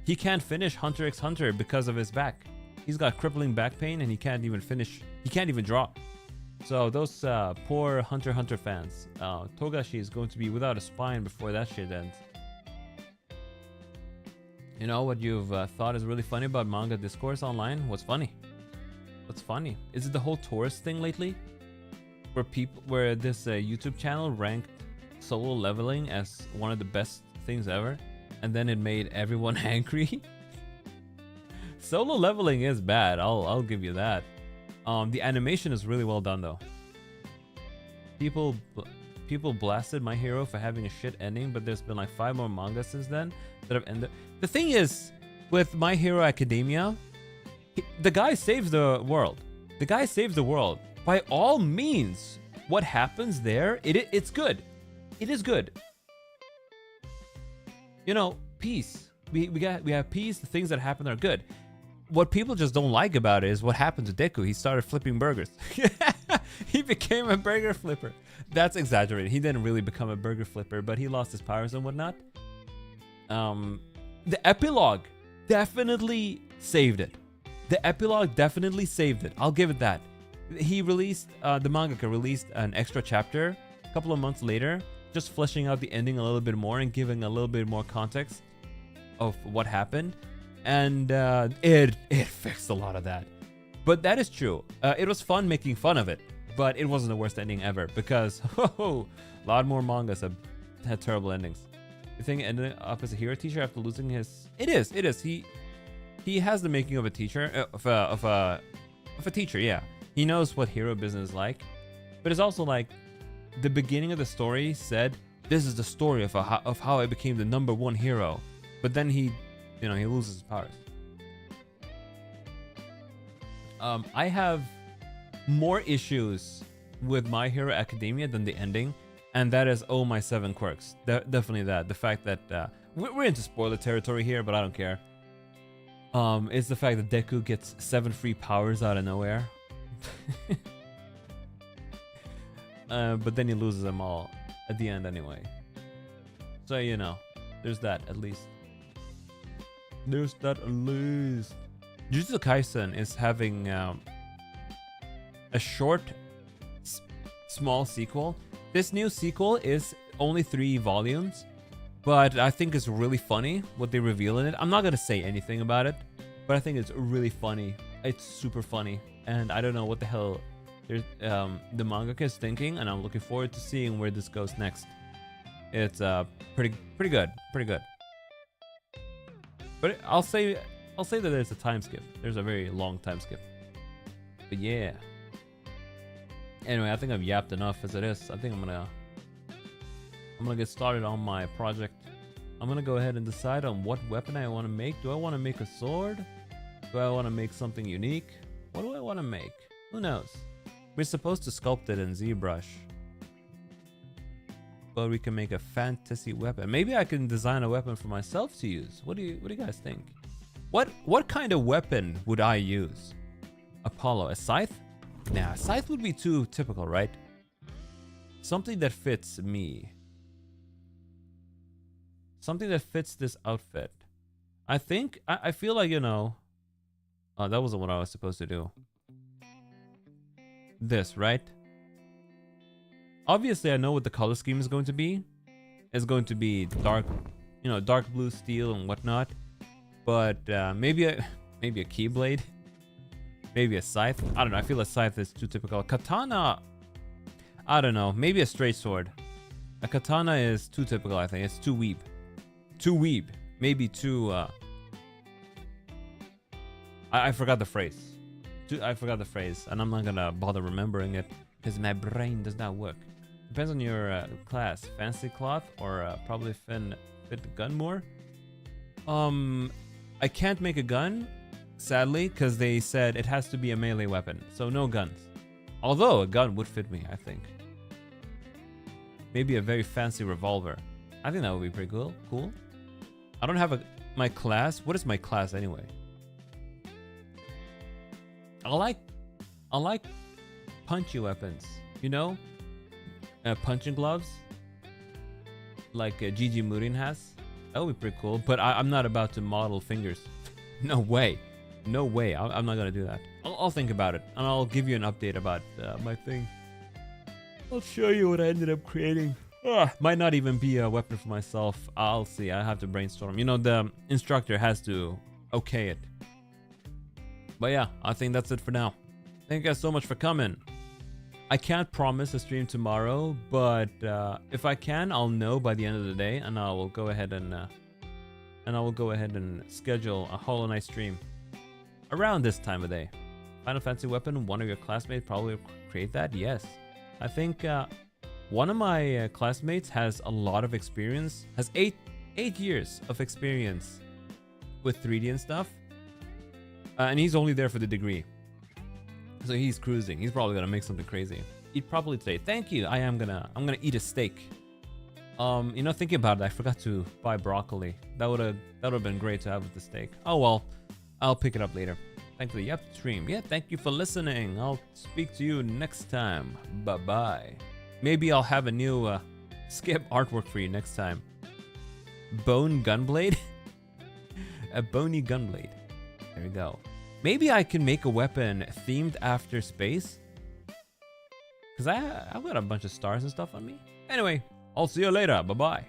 He can't finish Hunter x Hunter because of his back. He's got crippling back pain, and he can't even finish. He can't even draw. So those poor Hunter x Hunter fans, Togashi is going to be without a spine before that shit ends. You know what you've thought is really funny about manga discourse online? What's funny? What's funny? Is it the whole tourist thing lately? Where this YouTube channel ranked solo leveling as one of the best things ever, and then it made everyone angry? Solo leveling is bad, I'll give you that. The animation is really well done though. People blasted My Hero for having a shit ending, but there's been like 5 more manga since then that have ended. The thing is, with My Hero Academia, the guy saves the world. The guy saves the world. By all means, what happens there, it's good. It is good. You know, peace. We have peace. The things that happen are good. What people just don't like about it is what happened to Deku. He started flipping burgers. He became a burger flipper. That's exaggerated. He didn't really become a burger flipper, but he lost his powers and whatnot. The epilogue definitely saved it. The epilogue definitely saved it. I'll give it that. He released, the mangaka released an extra chapter a couple of months later, just fleshing out the ending a little bit more and giving a little bit more context of what happened. And it fixed a lot of that. But that is true. It was fun making fun of it, but it wasn't the worst ending ever, because a lot more mangas have had terrible endings. You think ended up as a hero teacher after losing his... It is. He has the making of a teacher, of a teacher, yeah. He knows what hero business is like, but it's also like the beginning of the story said, this is the story of how I became the #1 hero. But then he loses his powers. I have more issues with My Hero Academia than the ending, and that is oh my 7 quirks. Definitely that. The fact that we're into spoiler territory here, but I don't care. It's the fact that Deku gets 7 free powers out of nowhere. but then he loses them all at the end anyway. So, you know, there's that at least. There's that at least. Jujutsu Kaisen is having a short, small sequel. This new sequel is only 3 volumes, but I think it's really funny what they reveal in it. I'm not gonna say anything about it, but I think it's really funny. It's super funny, and I don't know what the hell the mangaka is thinking, and I'm looking forward to seeing where this goes next. It's pretty good. But I'll say that there's a time skip. There's a very long time skip. But yeah. Anyway, I think I've yapped enough as it is. I think I'm gonna get started on my project. I'm gonna go ahead and decide on what weapon I want to make. Do I want to make a sword? Do I want to make something unique? What do I want to make? Who knows? We're supposed to sculpt it in ZBrush, but we can make a fantasy weapon. Maybe I can design a weapon for myself to use. What do you guys think? What kind of weapon would I use? Apollo, a scythe? Nah, a scythe would be too typical, right? Something that fits me. Something that fits this outfit. I think, I feel like, you know... Oh, that wasn't what I was supposed to do. This, right? Obviously, I know what the color scheme is going to be. It's going to be dark, you know, dark blue steel and whatnot. But maybe a keyblade. Maybe a scythe. I don't know. I feel a scythe is too typical. Katana. I don't know. Maybe a straight sword. A katana is too typical, I think. It's too weeb. Too weeb. Maybe too... I forgot the phrase. I forgot the phrase. And I'm not gonna bother remembering it because my brain does not work. Depends on your class. Fancy cloth or probably fit gun more. I can't make a gun, sadly, because they said it has to be a melee weapon. So no guns. Although a gun would fit me, I think. Maybe a very fancy revolver. I think that would be pretty cool. I don't have my class. What is my class anyway? I like punchy weapons, you know? Punching gloves, like Gigi Murin has. That would be pretty cool, but I'm not about to model fingers. No way. No way. I'm not gonna do that. I'll think about it, and I'll give you an update about my thing. I'll show you what I ended up creating. Might not even be a weapon for myself. I'll see. I have to brainstorm. You know, the instructor has to okay it. But yeah, I think that's it for now. Thank you guys so much for coming. I can't promise a stream tomorrow, but if I can, I'll know by the end of the day, and I will go ahead and schedule a Hollow Knight stream around this time of day. Final Fantasy weapon, one of your classmates probably create that. Yes, I think one of my classmates has a lot of experience. Has 8 years of experience with 3D and stuff. And he's only there for the degree. So he's cruising. He's probably gonna make something crazy. He'd probably say, thank you, I'm gonna eat a steak. You know, thinking about it, I forgot to buy broccoli. That would have been great to have with the steak. Oh well, I'll pick it up later. Thankfully, you have to stream. Yeah, thank you for listening. I'll speak to you next time. Bye-bye. Maybe I'll have a new skip artwork for you next time. Bone gunblade? A bony gunblade. There we go. Maybe I can make a weapon themed after space. Because I've got a bunch of stars and stuff on me. Anyway, I'll see you later. Bye-bye.